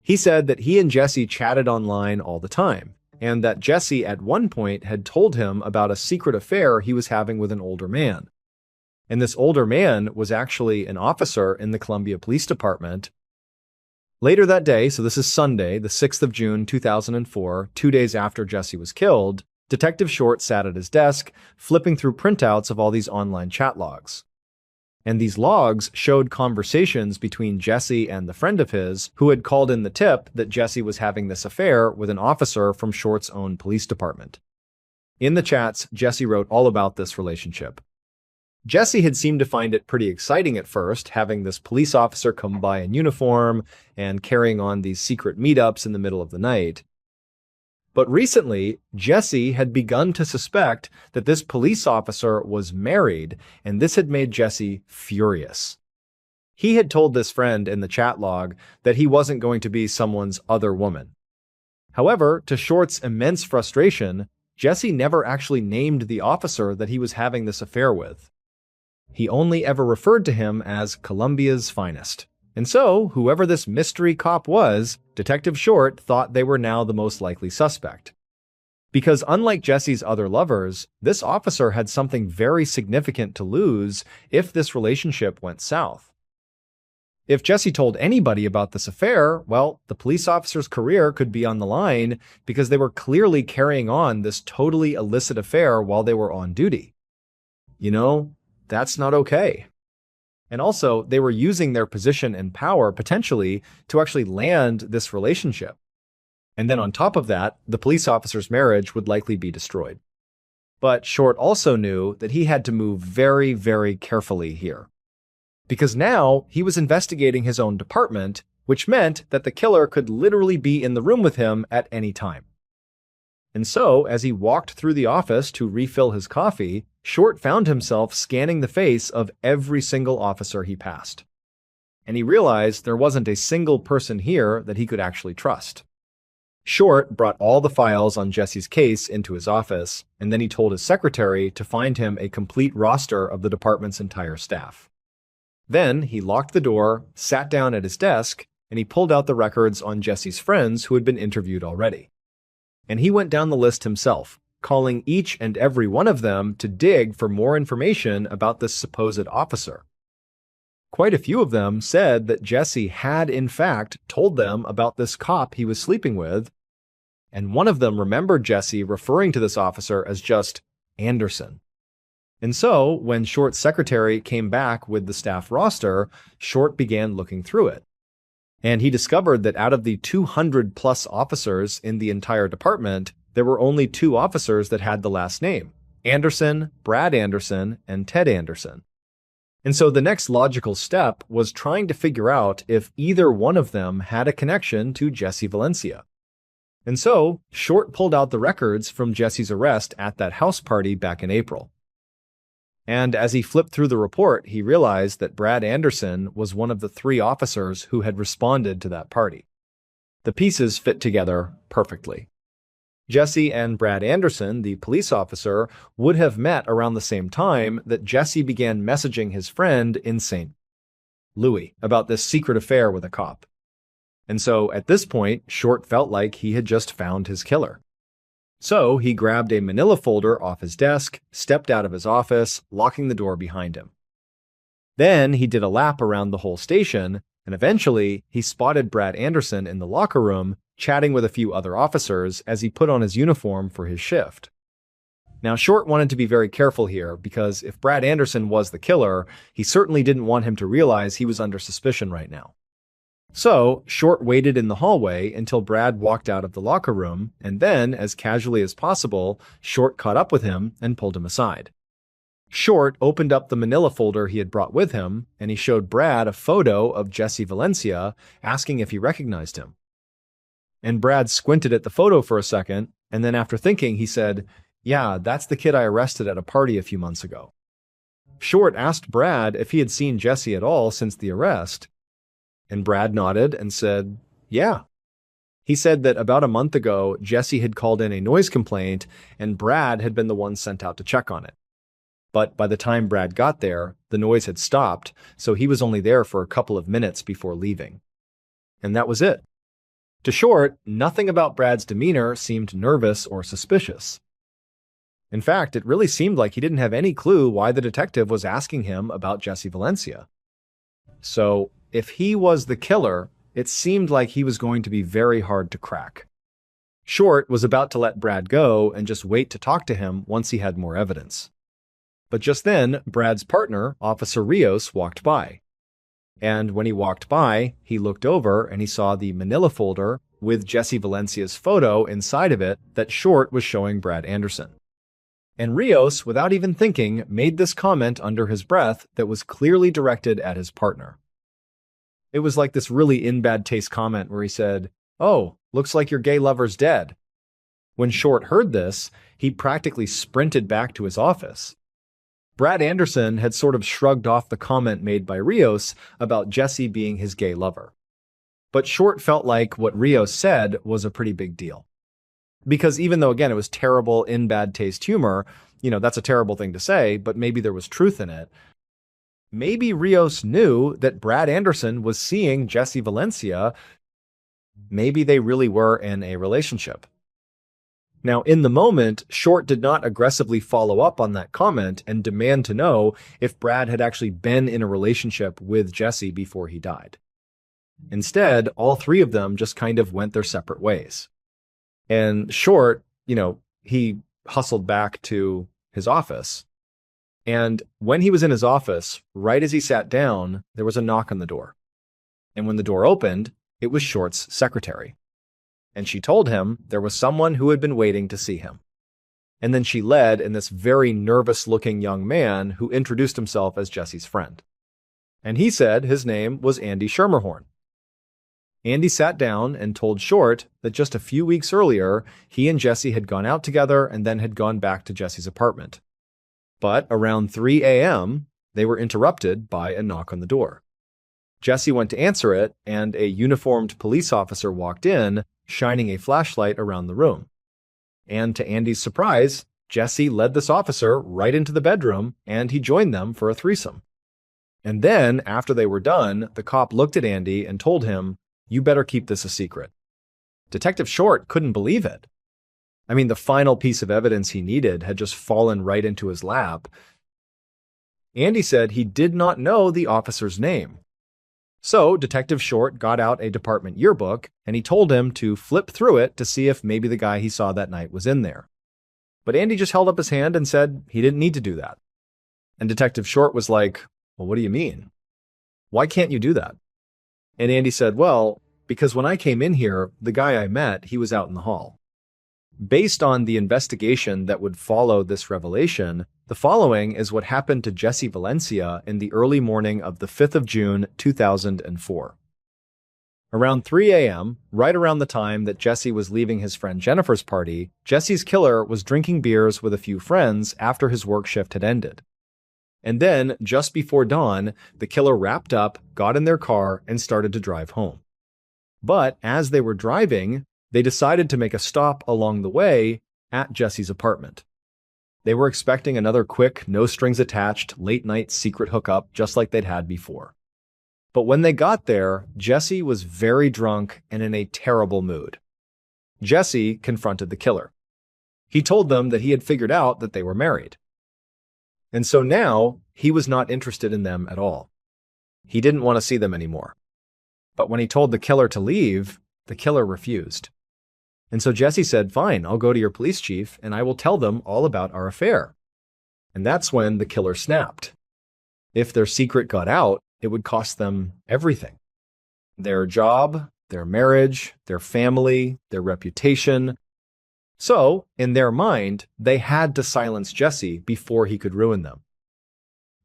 He said that he and Jesse chatted online all the time, and that Jesse at one point had told him about a secret affair he was having with an older man. And this older man was actually an officer in the Columbia Police Department. Later that day, so this is Sunday, the 6th of June, 2004, 2 days after Jesse was killed, Detective Short sat at his desk, flipping through printouts of all these online chat logs. And these logs showed conversations between Jesse and the friend of his who had called in the tip that Jesse was having this affair with an officer from Short's own police department. In the chats, Jesse wrote all about this relationship. Jesse had seemed to find it pretty exciting at first, having this police officer come by in uniform and carrying on these secret meetups in the middle of the night. But recently, Jesse had begun to suspect that this police officer was married, and this had made Jesse furious. He had told this friend in the chat log that he wasn't going to be someone's other woman. However, to Short's immense frustration, Jesse never actually named the officer that he was having this affair with. He only ever referred to him as Columbia's finest. And so, whoever this mystery cop was, Detective Short thought they were now the most likely suspect. Because unlike Jesse's other lovers, this officer had something very significant to lose if this relationship went south. If Jesse told anybody about this affair, well, the police officer's career could be on the line because they were clearly carrying on this totally illicit affair while they were on duty. That's not okay. And also, they were using their position and power, potentially, to actually land this relationship. And then on top of that, the police officer's marriage would likely be destroyed. But Short also knew that he had to move very, very carefully here. Because now, he was investigating his own department, which meant that the killer could literally be in the room with him at any time. And so, as he walked through the office to refill his coffee, Short found himself scanning the face of every single officer he passed. And he realized there wasn't a single person here that he could actually trust. Short brought all the files on Jesse's case into his office, and then he told his secretary to find him a complete roster of the department's entire staff. Then he locked the door, sat down at his desk, and he pulled out the records on Jesse's friends who had been interviewed already. And he went down the list himself, calling each and every one of them to dig for more information about this supposed officer. Quite a few of them said that Jesse had, in fact, told them about this cop he was sleeping with, and one of them remembered Jesse referring to this officer as just Anderson. And so, when Short's secretary came back with the staff roster, Short began looking through it. And he discovered that out of the 200 plus officers in the entire department, there were only 2 officers that had the last name: Anderson, Brad Anderson, and Ted Anderson. And so the next logical step was trying to figure out if either one of them had a connection to Jesse Valencia. And so Short pulled out the records from Jesse's arrest at that house party back in April. And as he flipped through the report, he realized that Brad Anderson was one of the 3 officers who had responded to that party. The pieces fit together perfectly. Jesse and Brad Anderson, the police officer, would have met around the same time that Jesse began messaging his friend in St. Louis about this secret affair with a cop. And so at this point, Short felt like he had just found his killer. So he grabbed a manila folder off his desk, stepped out of his office, locking the door behind him. Then he did a lap around the whole station, and eventually he spotted Brad Anderson in the locker room, chatting with a few other officers as he put on his uniform for his shift. Now, Short wanted to be very careful here because if Brad Anderson was the killer, he certainly didn't want him to realize he was under suspicion right now. So, Short waited in the hallway until Brad walked out of the locker room, and then, as casually as possible, Short caught up with him and pulled him aside. Short opened up the manila folder he had brought with him, and he showed Brad a photo of Jesse Valencia, asking if he recognized him. And Brad squinted at the photo for a second, and then after thinking, he said, "Yeah, that's the kid I arrested at a party a few months ago." Short asked Brad if he had seen Jesse at all since the arrest, and Brad nodded and said, "Yeah." He said that about a month ago, Jesse had called in a noise complaint, and Brad had been the one sent out to check on it. But by the time Brad got there, the noise had stopped, so he was only there for a couple of minutes before leaving. And that was it. To Short, nothing about Brad's demeanor seemed nervous or suspicious. In fact, it really seemed like he didn't have any clue why the detective was asking him about Jesse Valencia. So, if he was the killer, it seemed like he was going to be very hard to crack. Short was about to let Brad go and just wait to talk to him once he had more evidence. But just then, Brad's partner, Officer Rios, walked by. And when he walked by, he looked over and he saw the manila folder with Jesse Valencia's photo inside of it that Short was showing Brad Anderson. And Rios, without even thinking, made this comment under his breath that was clearly directed at his partner. It was like this really in bad taste comment where he said, "Oh, looks like your gay lover's dead." When Short heard this, he practically sprinted back to his office. Brad Anderson had sort of shrugged off the comment made by Rios about Jesse being his gay lover. But Short felt like what Rios said was a pretty big deal. Because even though, again, it was terrible in bad taste humor, that's a terrible thing to say, but maybe there was truth in it. Maybe Rios knew that Brad Anderson was seeing Jesse Valencia. Maybe they really were in a relationship. Now, in the moment, Short did not aggressively follow up on that comment and demand to know if Brad had actually been in a relationship with Jesse before he died. Instead, all 3 of them just kind of went their separate ways. And Short, he hustled back to his office. And when he was in his office, right as he sat down, there was a knock on the door. And when the door opened, it was Short's secretary. And she told him there was someone who had been waiting to see him. And then she led in this very nervous-looking young man who introduced himself as Jesse's friend. And he said his name was Andy Schermerhorn. Andy sat down and told Short that just a few weeks earlier, he and Jesse had gone out together and then had gone back to Jesse's apartment. But around 3 a.m., they were interrupted by a knock on the door. Jesse went to answer it, and a uniformed police officer walked in, shining a flashlight around the room. And to Andy's surprise, Jesse led this officer right into the bedroom, and he joined them for a threesome. And then, after they were done, the cop looked at Andy and told him, "You better keep this a secret." Detective Short couldn't believe it. I mean, the final piece of evidence he needed had just fallen right into his lap. Andy said he did not know the officer's name. So Detective Short got out a department yearbook, and he told him to flip through it to see if maybe the guy he saw that night was in there. But Andy just held up his hand and said he didn't need to do that. And Detective Short was like, well, what do you mean? Why can't you do that? And Andy said, well, because when I came in here, the guy I met, he was out in the hall. Based on the investigation that would follow this revelation, the following is what happened to Jesse Valencia in the early morning of the 5th of June, 2004. Around 3 a.m., right around the time that Jesse was leaving his friend Jennifer's party, Jesse's killer was drinking beers with a few friends after his work shift had ended. And then, just before dawn, the killer wrapped up, got in their car, and started to drive home. But as they were driving, they decided to make a stop along the way at Jesse's apartment. They were expecting another quick, no-strings-attached, late-night secret hookup just like they'd had before. But when they got there, Jesse was very drunk and in a terrible mood. Jesse confronted the killer. He told them that he had figured out that they were married. And so now, he was not interested in them at all. He didn't want to see them anymore. But when he told the killer to leave, the killer refused. And so Jesse said, fine, I'll go to your police chief and I will tell them all about our affair. And that's when the killer snapped. If their secret got out, it would cost them everything. Their job, their marriage, their family, their reputation. So, in their mind, they had to silence Jesse before he could ruin them.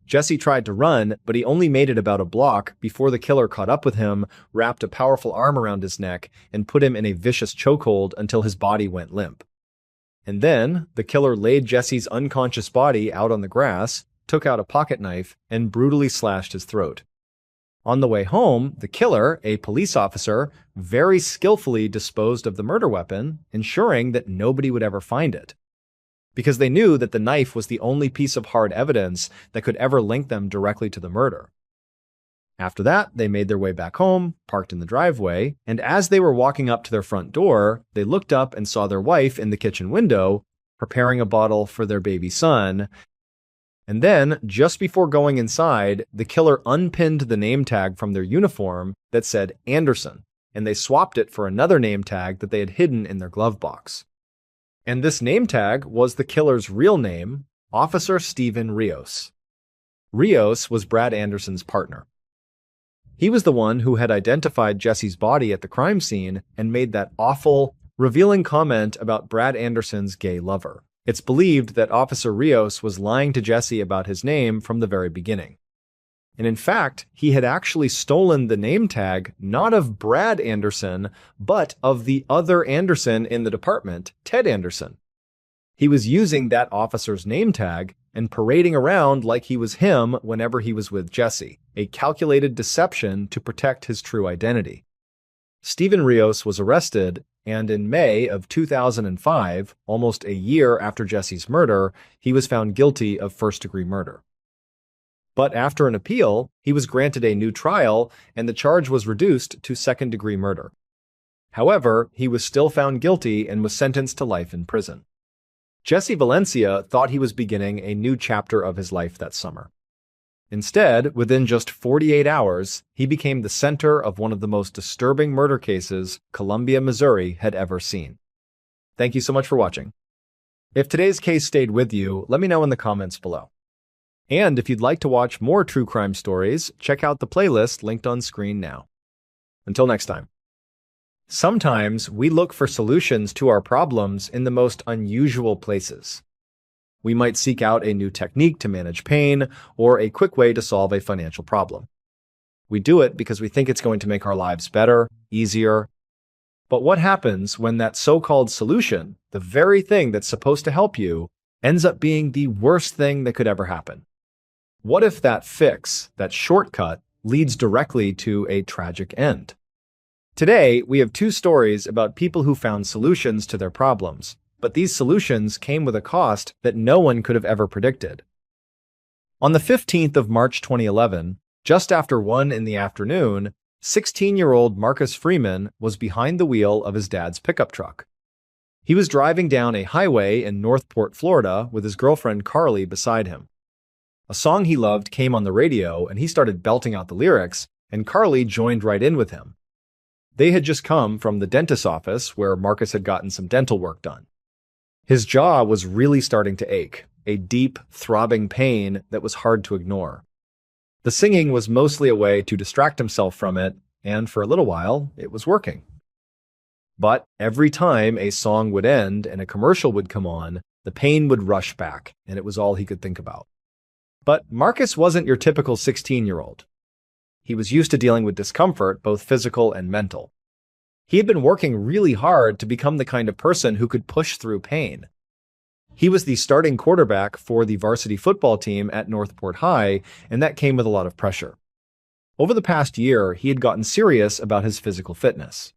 Jesse tried to run, but he only made it about a block before the killer caught up with him, wrapped a powerful arm around his neck, and put him in a vicious chokehold until his body went limp. And then, the killer laid Jesse's unconscious body out on the grass, took out a pocket knife, and brutally slashed his throat. On the way home, the killer, a police officer, very skillfully disposed of the murder weapon, ensuring that nobody would ever find it. Because they knew that the knife was the only piece of hard evidence that could ever link them directly to the murder. After that, they made their way back home, parked in the driveway, and as they were walking up to their front door, they looked up and saw their wife in the kitchen window, preparing a bottle for their baby son. And then, just before going inside, the killer unpinned the name tag from their uniform that said Anderson, and they swapped it for another name tag that they had hidden in their glove box. And this name tag was the killer's real name, Officer Steven Rios. Rios was Brad Anderson's partner. He was the one who had identified Jesse's body at the crime scene and made that awful, revealing comment about Brad Anderson's gay lover. It's believed that Officer Rios was lying to Jesse about his name from the very beginning. And in fact, he had actually stolen the name tag not of Brad Anderson, but of the other Anderson in the department, Ted Anderson. He was using that officer's name tag and parading around like he was him whenever he was with Jesse, a calculated deception to protect his true identity. Steven Rios was arrested, and in May of 2005, almost a year after Jesse's murder, he was found guilty of first-degree murder. But after an appeal, he was granted a new trial, and the charge was reduced to second-degree murder. However, he was still found guilty and was sentenced to life in prison. Jesse Valencia thought he was beginning a new chapter of his life that summer. Instead, within just 48 hours, he became the center of one of the most disturbing murder cases Columbia, Missouri had ever seen. Thank you so much for watching. If today's case stayed with you, let me know in the comments below. And if you'd like to watch more true crime stories, check out the playlist linked on screen now. Until next time. Sometimes we look for solutions to our problems in the most unusual places. We might seek out a new technique to manage pain or a quick way to solve a financial problem. We do it because we think it's going to make our lives better, easier. But what happens when that so-called solution, the very thing that's supposed to help you, ends up being the worst thing that could ever happen? What if that fix, that shortcut, leads directly to a tragic end? Today, we have two stories about people who found solutions to their problems, but these solutions came with a cost that no one could have ever predicted. On the 15th of March 2011, just after 1 in the afternoon, 16-year-old Marcus Freeman was behind the wheel of his dad's pickup truck. He was driving down a highway in Northport, Florida, with his girlfriend Carly beside him. A song he loved came on the radio, and he started belting out the lyrics, and Carly joined right in with him. They had just come from the dentist's office where Marcus had gotten some dental work done. His jaw was really starting to ache, a deep, throbbing pain that was hard to ignore. The singing was mostly a way to distract himself from it, and for a little while, it was working. But every time a song would end and a commercial would come on, the pain would rush back, and it was all he could think about. But Marcus wasn't your typical 16-year-old. He was used to dealing with discomfort, both physical and mental. He had been working really hard to become the kind of person who could push through pain. He was the starting quarterback for the varsity football team at Northport High, and that came with a lot of pressure. Over the past year, he had gotten serious about his physical fitness.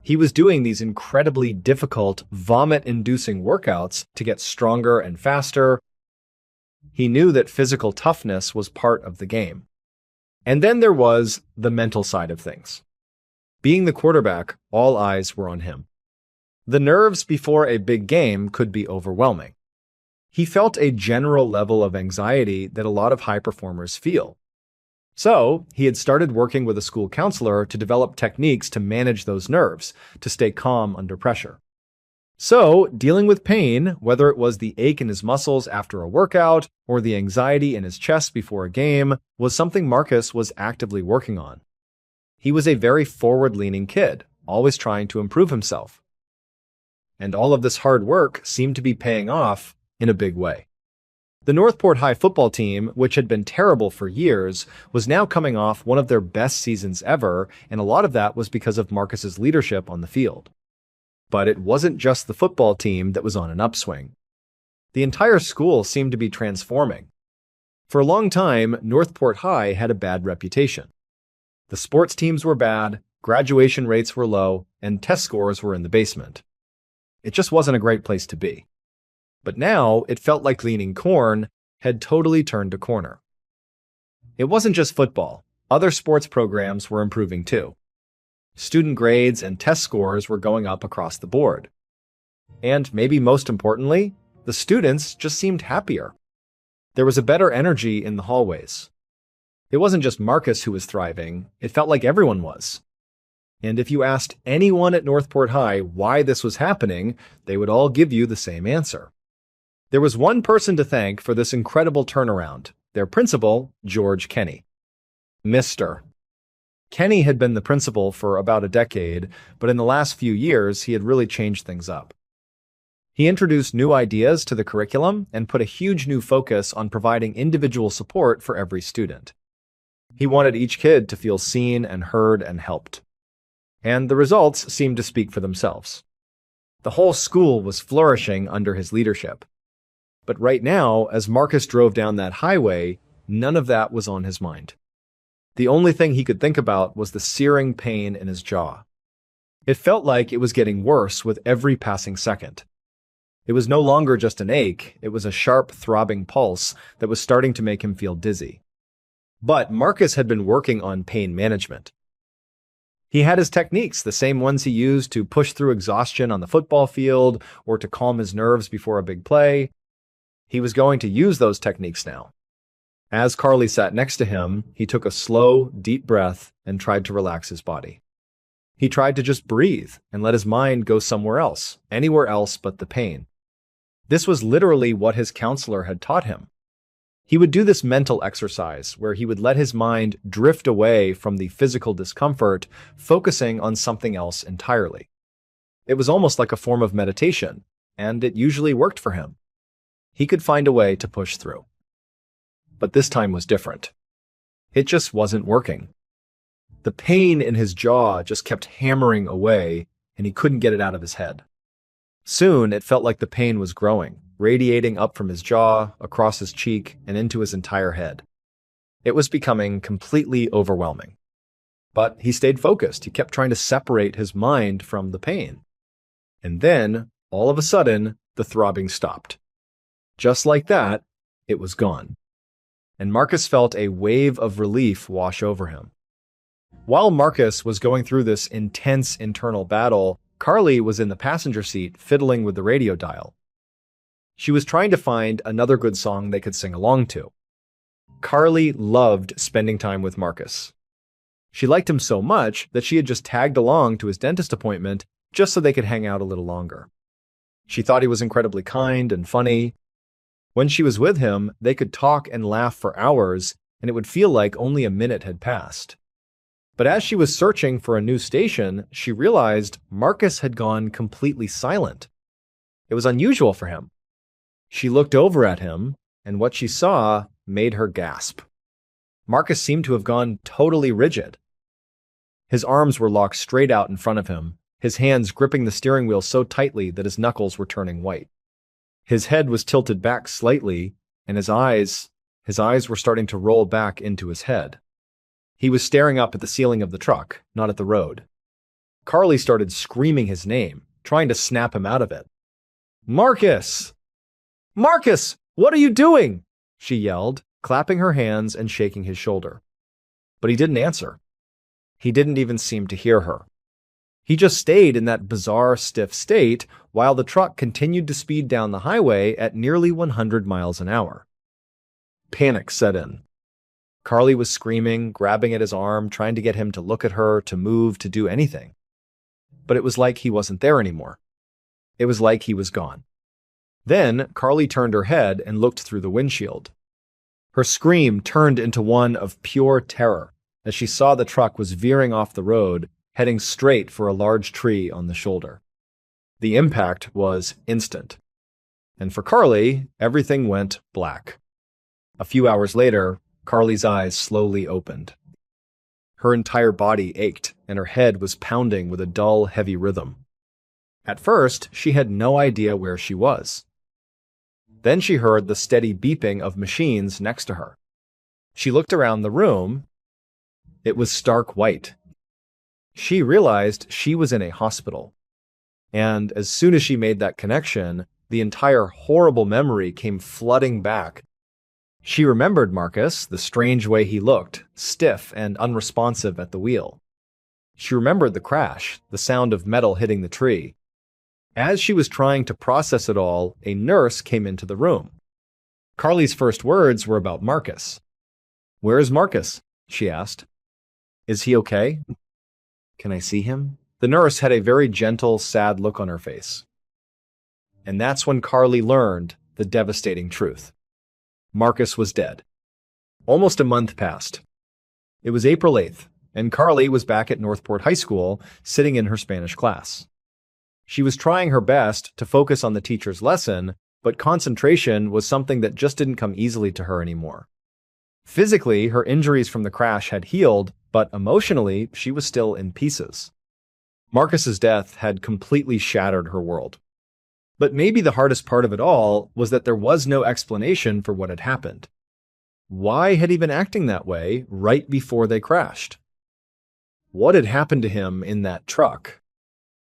He was doing these incredibly difficult, vomit-inducing workouts to get stronger and faster. He knew that physical toughness was part of the game. And then there was the mental side of things. Being the quarterback, all eyes were on him. The nerves before a big game could be overwhelming. He felt a general level of anxiety that a lot of high performers feel. So, he had started working with a school counselor to develop techniques to manage those nerves, to stay calm under pressure. So, dealing with pain, whether it was the ache in his muscles after a workout or the anxiety in his chest before a game, was something Marcus was actively working on. He was a very forward-leaning kid, always trying to improve himself. And all of this hard work seemed to be paying off in a big way. The Northport High football team, which had been terrible for years, was now coming off one of their best seasons ever, and a lot of that was because of Marcus's leadership on the field. But it wasn't just the football team that was on an upswing. The entire school seemed to be transforming. For a long time, Northport High had a bad reputation. The sports teams were bad, graduation rates were low, and test scores were in the basement. It just wasn't a great place to be. But now, it felt like Leaning Corn had totally turned a corner. It wasn't just football. Other sports programs were improving too. Student grades and test scores were going up across the board. And maybe most importantly, the students just seemed happier. There was a better energy in the hallways. It wasn't just Marcus who was thriving, it felt like everyone was. And if you asked anyone at Northport High why this was happening, they would all give you the same answer. There was one person to thank for this incredible turnaround, their principal, George Kenny. Mr. Kenny had been the principal for about a decade, but in the last few years, he had really changed things up. He introduced new ideas to the curriculum and put a huge new focus on providing individual support for every student. He wanted each kid to feel seen and heard and helped. And the results seemed to speak for themselves. The whole school was flourishing under his leadership. But right now, as Marcus drove down that highway, none of that was on his mind. The only thing he could think about was the searing pain in his jaw. It felt like it was getting worse with every passing second. It was no longer just an ache, it was a sharp, throbbing pulse that was starting to make him feel dizzy. But Marcus had been working on pain management. He had his techniques, the same ones he used to push through exhaustion on the football field or to calm his nerves before a big play. He was going to use those techniques now. As Carly sat next to him, he took a slow, deep breath and tried to relax his body. He tried to just breathe and let his mind go somewhere else, anywhere else but the pain. This was literally what his counselor had taught him. He would do this mental exercise where he would let his mind drift away from the physical discomfort, focusing on something else entirely. It was almost like a form of meditation, and it usually worked for him. He could find a way to push through. But this time was different. It just wasn't working. The pain in his jaw just kept hammering away, and he couldn't get it out of his head. Soon, it felt like the pain was growing, radiating up from his jaw, across his cheek, and into his entire head. It was becoming completely overwhelming. But he stayed focused. He kept trying to separate his mind from the pain. And then, all of a sudden, the throbbing stopped. Just like that, it was gone. And Marcus felt a wave of relief wash over him. While Marcus was going through this intense internal battle, Carly was in the passenger seat fiddling with the radio dial. She was trying to find another good song they could sing along to. Carly loved spending time with Marcus. She liked him so much that she had just tagged along to his dentist appointment just so they could hang out a little longer. She thought he was incredibly kind and funny. When she was with him, they could talk and laugh for hours, and it would feel like only a minute had passed. But as she was searching for a new station, she realized Marcus had gone completely silent. It was unusual for him. She looked over at him, and what she saw made her gasp. Marcus seemed to have gone totally rigid. His arms were locked straight out in front of him, his hands gripping the steering wheel so tightly that his knuckles were turning white. His head was tilted back slightly, and his eyes were starting to roll back into his head. He was staring up at the ceiling of the truck, not at the road. Carly started screaming his name, trying to snap him out of it. "Marcus! Marcus, what are you doing?" she yelled, clapping her hands and shaking his shoulder. But he didn't answer. He didn't even seem to hear her. He just stayed in that bizarre, stiff state while the truck continued to speed down the highway at nearly 100 miles an hour. Panic set in. Carly was screaming, grabbing at his arm, trying to get him to look at her, to move, to do anything. But it was like he wasn't there anymore. It was like he was gone. Then Carly turned her head and looked through the windshield. Her scream turned into one of pure terror as she saw the truck was veering off the road, heading straight for a large tree on the shoulder. The impact was instant. And for Carly, everything went black. A few hours later, Carly's eyes slowly opened. Her entire body ached, and her head was pounding with a dull, heavy rhythm. At first, she had no idea where she was. Then she heard the steady beeping of machines next to her. She looked around the room. It was stark white. She realized she was in a hospital. And as soon as she made that connection, the entire horrible memory came flooding back. She remembered Marcus, the strange way he looked, stiff and unresponsive at the wheel. She remembered the crash, the sound of metal hitting the tree. As she was trying to process it all, a nurse came into the room. Carly's first words were about Marcus. "Where is Marcus?" she asked. "Is he okay? Can I see him?" The nurse had a very gentle, sad look on her face. And that's when Carly learned the devastating truth. Marcus was dead. Almost a month passed. It was April 8th, and Carly was back at Northport High School, sitting in her Spanish class. She was trying her best to focus on the teacher's lesson, but concentration was something that just didn't come easily to her anymore. Physically, her injuries from the crash had healed, but emotionally, she was still in pieces. Marcus's death had completely shattered her world. But maybe the hardest part of it all was that there was no explanation for what had happened. Why had he been acting that way right before they crashed? What had happened to him in that truck?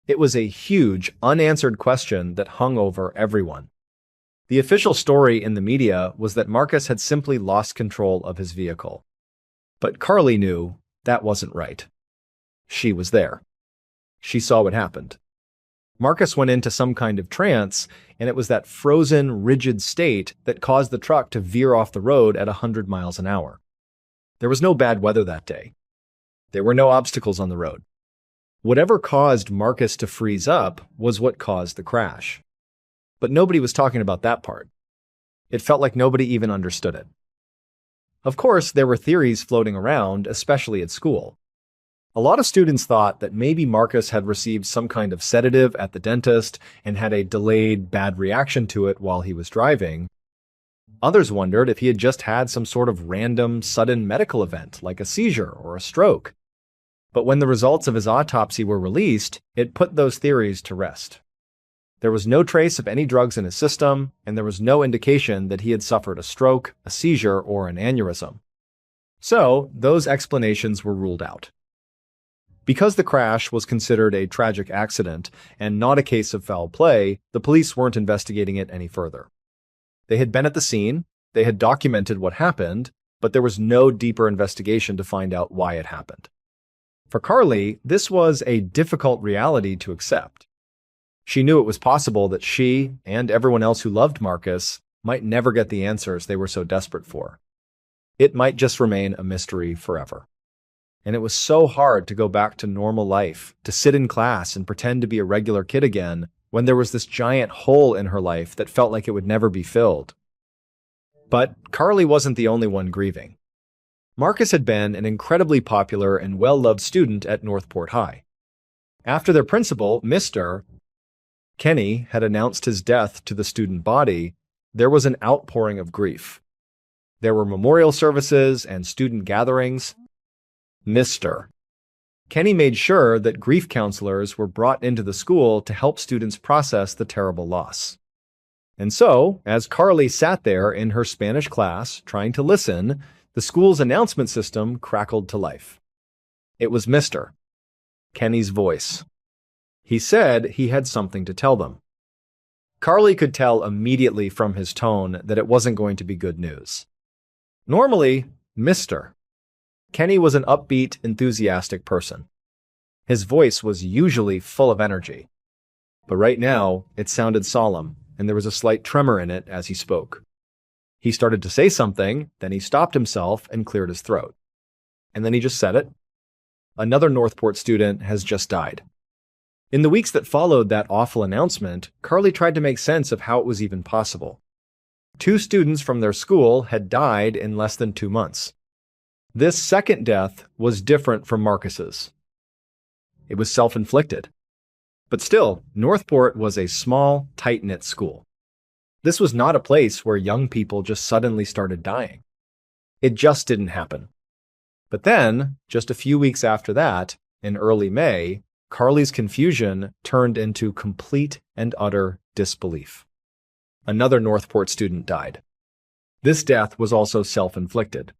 It was a huge, unanswered question that hung over everyone. The official story in the media was that Marcus had simply lost control of his vehicle. But Carly knew that wasn't right. She was there. She saw what happened. Marcus went into some kind of trance, and it was that frozen, rigid state that caused the truck to veer off the road at 100 miles an hour. There was no bad weather that day. There were no obstacles on the road. Whatever caused Marcus to freeze up was what caused the crash. But nobody was talking about that part. It felt like nobody even understood it. Of course, there were theories floating around, especially at school. A lot of students thought that maybe Marcus had received some kind of sedative at the dentist and had a delayed bad reaction to it while he was driving. Others wondered if he had just had some sort of random, sudden medical event, like a seizure or a stroke. But when the results of his autopsy were released, it put those theories to rest. There was no trace of any drugs in his system, and there was no indication that he had suffered a stroke, a seizure, or an aneurysm. So, those explanations were ruled out. Because the crash was considered a tragic accident and not a case of foul play, the police weren't investigating it any further. They had been at the scene, they had documented what happened, but there was no deeper investigation to find out why it happened. For Carly, this was a difficult reality to accept. She knew it was possible that she, and everyone else who loved Marcus, might never get the answers they were so desperate for. It might just remain a mystery forever. And it was so hard to go back to normal life, to sit in class and pretend to be a regular kid again, when there was this giant hole in her life that felt like it would never be filled. But Carly wasn't the only one grieving. Marcus had been an incredibly popular and well-loved student at Northport High. After their principal, Mr. Kenny, had announced his death to the student body, there was an outpouring of grief. There were memorial services and student gatherings. Mr. Kenny made sure that grief counselors were brought into the school to help students process the terrible loss. And so, as Carly sat there in her Spanish class trying to listen, the school's announcement system crackled to life. It was Mr. Kenny's voice. He said he had something to tell them. Carly could tell immediately from his tone that it wasn't going to be good news. Normally, Mr. Kenny was an upbeat, enthusiastic person. His voice was usually full of energy. But right now, it sounded solemn, and there was a slight tremor in it as he spoke. He started to say something, then he stopped himself and cleared his throat. And then he just said it. Another Northport student has just died. In the weeks that followed that awful announcement, Carly tried to make sense of how it was even possible. 2 students from their school had died in less than 2 months. This second death was different from Marcus's. It was self-inflicted. But still, Northport was a small, tight-knit school. This was not a place where young people just suddenly started dying. It just didn't happen. But then, just a few weeks after that, in early May, Carly's confusion turned into complete and utter disbelief. Another Northport student died. This death was also self-inflicted.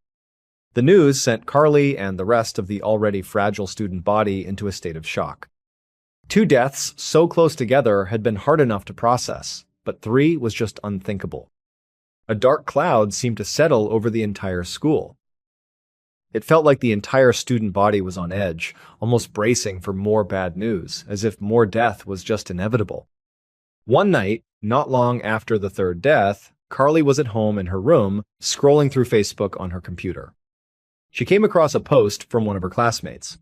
The news sent Carly and the rest of the already fragile student body into a state of shock. 2 deaths so close together had been hard enough to process, but 3 was just unthinkable. A dark cloud seemed to settle over the entire school. It felt like the entire student body was on edge, almost bracing for more bad news, as if more death was just inevitable. One night, not long after the 3rd death, Carly was at home in her room, scrolling through Facebook on her computer. She came across a post from one of her classmates.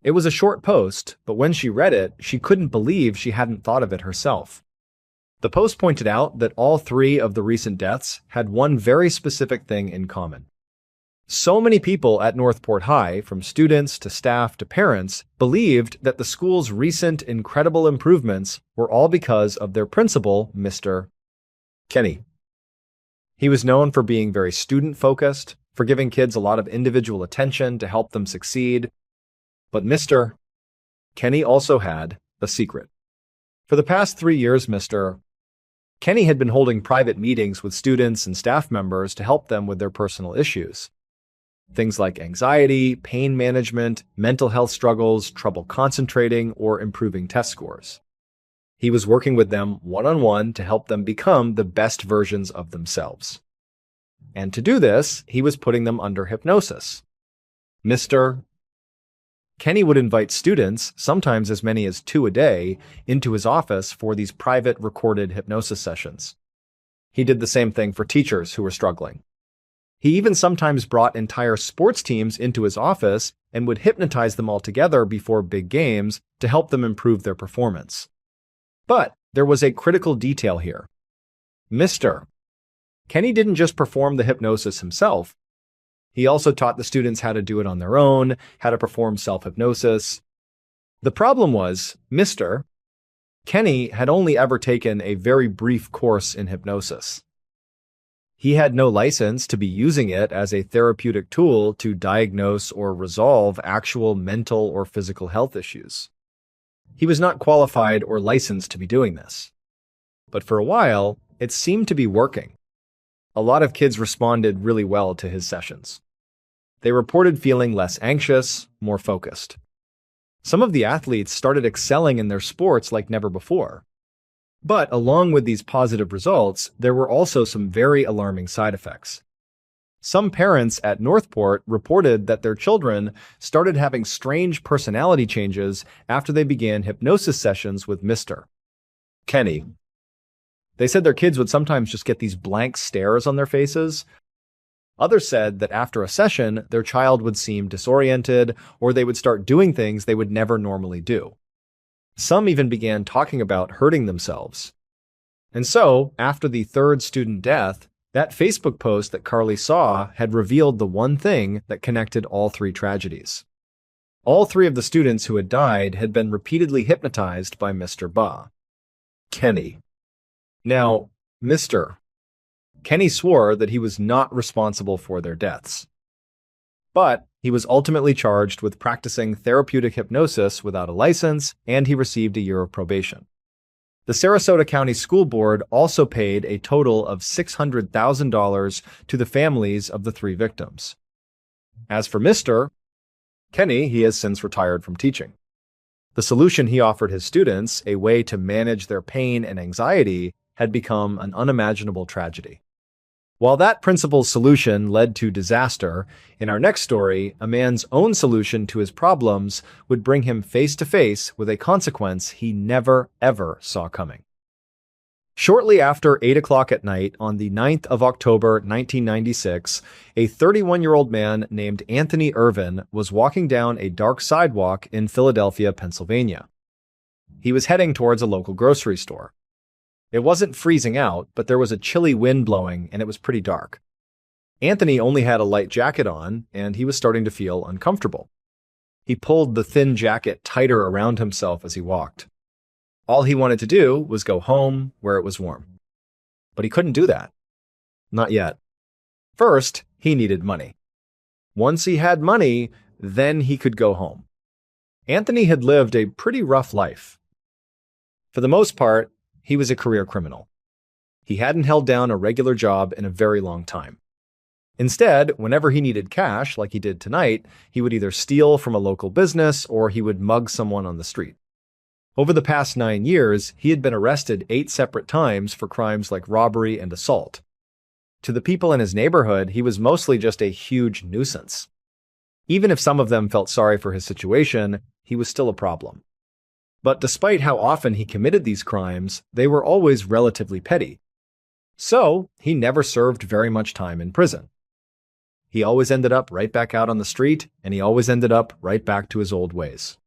It was a short post, but when she read it, she couldn't believe she hadn't thought of it herself. The post pointed out that all 3 of the recent deaths had one very specific thing in common. So many people at Northport High, from students to staff to parents, believed that the school's recent incredible improvements were all because of their principal, Mr. Kenny. He was known for being very student-focused, for giving kids a lot of individual attention to help them succeed. But Mr. Kenny also had a secret. For the past 3 years, Mr. Kenny had been holding private meetings with students and staff members to help them with their personal issues. Things like anxiety, pain management, mental health struggles, trouble concentrating, or improving test scores. He was working with them one-on-one to help them become the best versions of themselves. And to do this, he was putting them under hypnosis. Mr. Kenny would invite students, sometimes as many as 2 a day, into his office for these private recorded hypnosis sessions. He did the same thing for teachers who were struggling. He even sometimes brought entire sports teams into his office and would hypnotize them all together before big games to help them improve their performance. But there was a critical detail here. Mr. Kenny didn't just perform the hypnosis himself. He also taught the students how to do it on their own, how to perform self-hypnosis. The problem was, Mr. Kenny had only ever taken a very brief course in hypnosis. He had no license to be using it as a therapeutic tool to diagnose or resolve actual mental or physical health issues. He was not qualified or licensed to be doing this. But for a while, it seemed to be working. A lot of kids responded really well to his sessions. They reported feeling less anxious, more focused. Some of the athletes started excelling in their sports like never before. But along with these positive results, there were also some very alarming side effects. Some parents at Northport reported that their children started having strange personality changes after they began hypnosis sessions with Mr. Kenny. They said their kids would sometimes just get these blank stares on their faces. Others said that after a session, their child would seem disoriented, or they would start doing things they would never normally do. Some even began talking about hurting themselves. And so, after the 3rd student death, That Facebook post that Carly saw had revealed the one thing that connected all three tragedies. All three of the students who had died had been repeatedly hypnotized by Mr. Ba. Kenny. Now, Mr. Kenny swore that he was not responsible for their deaths. But he was ultimately charged with practicing therapeutic hypnosis without a license, and he received a year of probation. The Sarasota County School Board also paid a total of $600,000 to the families of the three victims. As for Mr. Kenny, he has since retired from teaching. The solution he offered his students, a way to manage their pain and anxiety, had become an unimaginable tragedy. While that principal's solution led to disaster, in our next story, a man's own solution to his problems would bring him face to face with a consequence he never, ever saw coming. Shortly after 8 o'clock at night on the 9th of October, 1996, a 31-year-old man named Anthony Irvin was walking down a dark sidewalk in Philadelphia, Pennsylvania. He was heading towards a local grocery store. It wasn't freezing out, but there was a chilly wind blowing and it was pretty dark. Anthony only had a light jacket on, and he was starting to feel uncomfortable. He pulled the thin jacket tighter around himself as he walked. All he wanted to do was go home where it was warm. But he couldn't do that. Not yet. First, he needed money. Once he had money, then he could go home. Anthony had lived a pretty rough life. For the most part, he was a career criminal. He hadn't held down a regular job in a very long time. Instead, whenever he needed cash, like he did tonight, he would either steal from a local business or he would mug someone on the street. Over the past 9 years, he had been arrested 8 separate times for crimes like robbery and assault. To the people in his neighborhood, he was mostly just a huge nuisance. Even if some of them felt sorry for his situation, he was still a problem. But despite how often he committed these crimes, they were always relatively petty. So, he never served very much time in prison. He always ended up right back out on the street, and he always ended up right back to his old ways.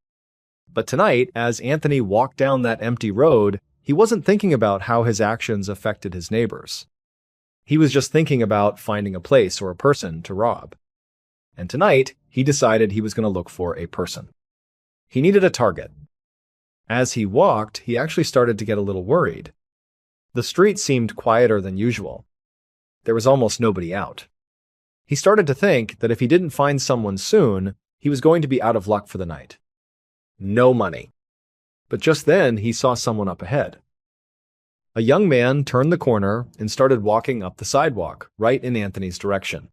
But tonight, as Anthony walked down that empty road, he wasn't thinking about how his actions affected his neighbors. He was just thinking about finding a place or a person to rob. And tonight, he decided he was going to look for a person. He needed a target. As he walked, he actually started to get a little worried. The street seemed quieter than usual. There was almost nobody out. He started to think that if he didn't find someone soon, he was going to be out of luck for the night. No money. But just then, he saw someone up ahead. A young man turned the corner and started walking up the sidewalk, right in Anthony's direction.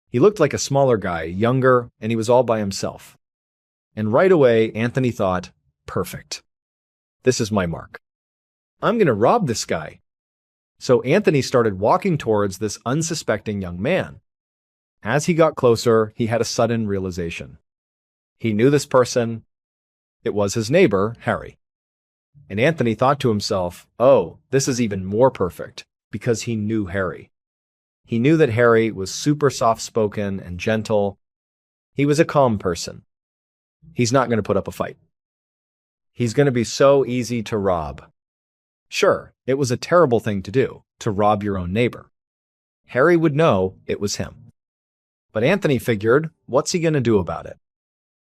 He looked like a smaller guy, younger, and he was all by himself. And right away, Anthony thought, perfect. This is my mark. I'm going to rob this guy. So Anthony started walking towards this unsuspecting young man. As he got closer, he had a sudden realization. He knew this person. It was his neighbor, Harry. And Anthony thought to himself, oh, this is even more perfect, because he knew Harry. He knew that Harry was super soft-spoken and gentle. He was a calm person. He's not going to put up a fight. He's going to be so easy to rob. Sure, it was a terrible thing to do, to rob your own neighbor. Harry would know it was him. But Anthony figured, what's he going to do about it?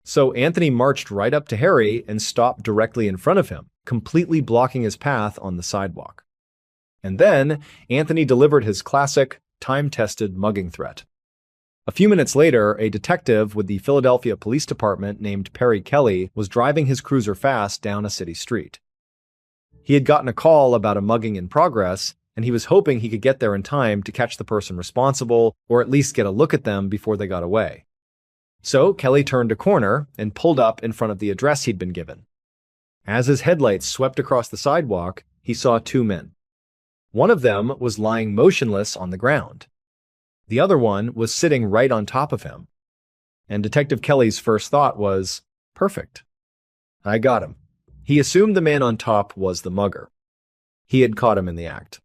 So Anthony marched right up to Harry and stopped directly in front of him, completely blocking his path on the sidewalk. And then Anthony delivered his classic, time-tested mugging threat. A few minutes later, a detective with the Philadelphia Police Department named Perry Kelly was driving his cruiser fast down a city street. He had gotten a call about a mugging in progress, and he was hoping he could get there in time to catch the person responsible or at least get a look at them before they got away. So Kelly turned a corner and pulled up in front of the address he'd been given. As his headlights swept across the sidewalk, he saw 2 men. One of them was lying motionless on the ground. The other one was sitting right on top of him. And Detective Kelly's first thought was, perfect. I got him. He assumed the man on top was the mugger. He had caught him in the act.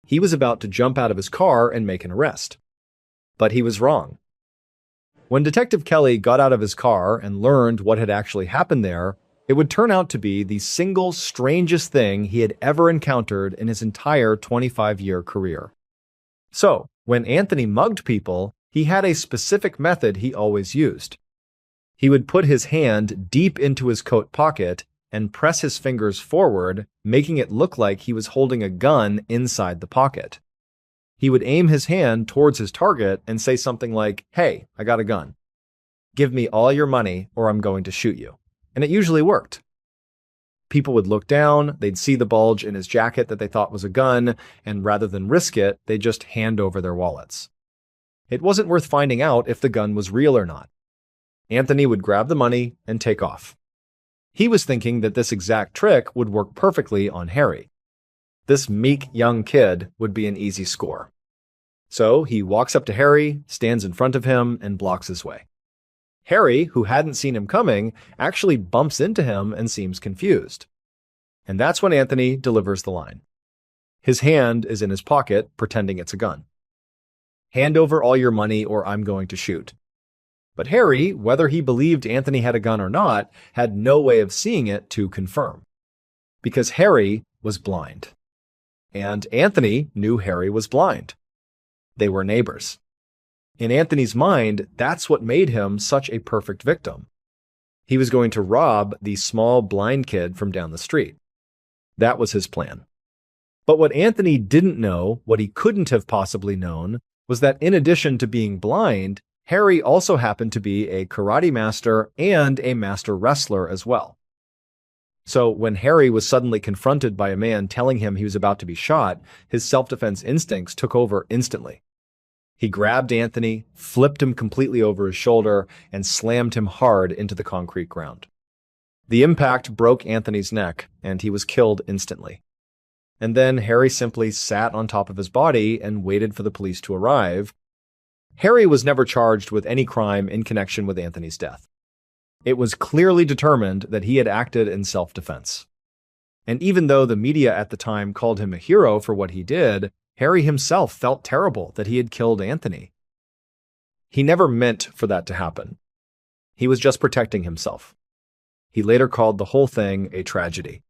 He was about to jump out of his car and make an arrest. But he was wrong. When Detective Kelly got out of his car and learned what had actually happened there, it would turn out to be the single strangest thing he had ever encountered in his entire 25-year career. So, when Anthony mugged people, he had a specific method he always used. He would put his hand deep into his coat pocket and press his fingers forward, making it look like he was holding a gun inside the pocket. He would aim his hand towards his target and say something like, "Hey, I got a gun. Give me all your money or I'm going to shoot you." And it usually worked. People would look down, they'd see the bulge in his jacket that they thought was a gun, and rather than risk it, they'd just hand over their wallets. It wasn't worth finding out if the gun was real or not. Anthony would grab the money and take off. He was thinking that this exact trick would work perfectly on Harry. This meek young kid would be an easy score. So he walks up to Harry, stands in front of him, and blocks his way. Harry, who hadn't seen him coming, actually bumps into him and seems confused. And that's when Anthony delivers the line. His hand is in his pocket, pretending it's a gun. "Hand over all your money or I'm going to shoot." But Harry, whether he believed Anthony had a gun or not, had no way of seeing it to confirm. Because Harry was blind. And Anthony knew Harry was blind. They were neighbors. In Anthony's mind, that's what made him such a perfect victim. He was going to rob the small blind kid from down the street. That was his plan. But what Anthony didn't know, what he couldn't have possibly known, was that in addition to being blind, Harry also happened to be a karate master and a master wrestler as well. So when Harry was suddenly confronted by a man telling him he was about to be shot, his self-defense instincts took over instantly. He grabbed Anthony, flipped him completely over his shoulder, and slammed him hard into the concrete ground. The impact broke Anthony's neck, and he was killed instantly. And then Harry simply sat on top of his body and waited for the police to arrive. Harry was never charged with any crime in connection with Anthony's death. It was clearly determined that he had acted in self-defense. And even though the media at the time called him a hero for what he did, Harry himself felt terrible that he had killed Anthony. He never meant for that to happen. He was just protecting himself. He later called the whole thing a tragedy.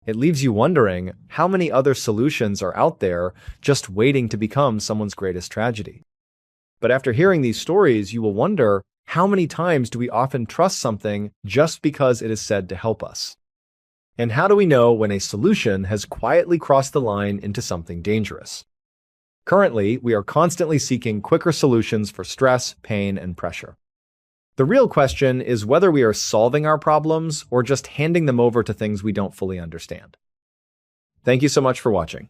It leaves you wondering how many other solutions are out there just waiting to become someone's greatest tragedy. But after hearing these stories, you will wonder, how many times do we often trust something just because it is said to help us? And how do we know when a solution has quietly crossed the line into something dangerous? Currently, we are constantly seeking quicker solutions for stress, pain, and pressure. The real question is whether we are solving our problems or just handing them over to things we don't fully understand. Thank you so much for watching.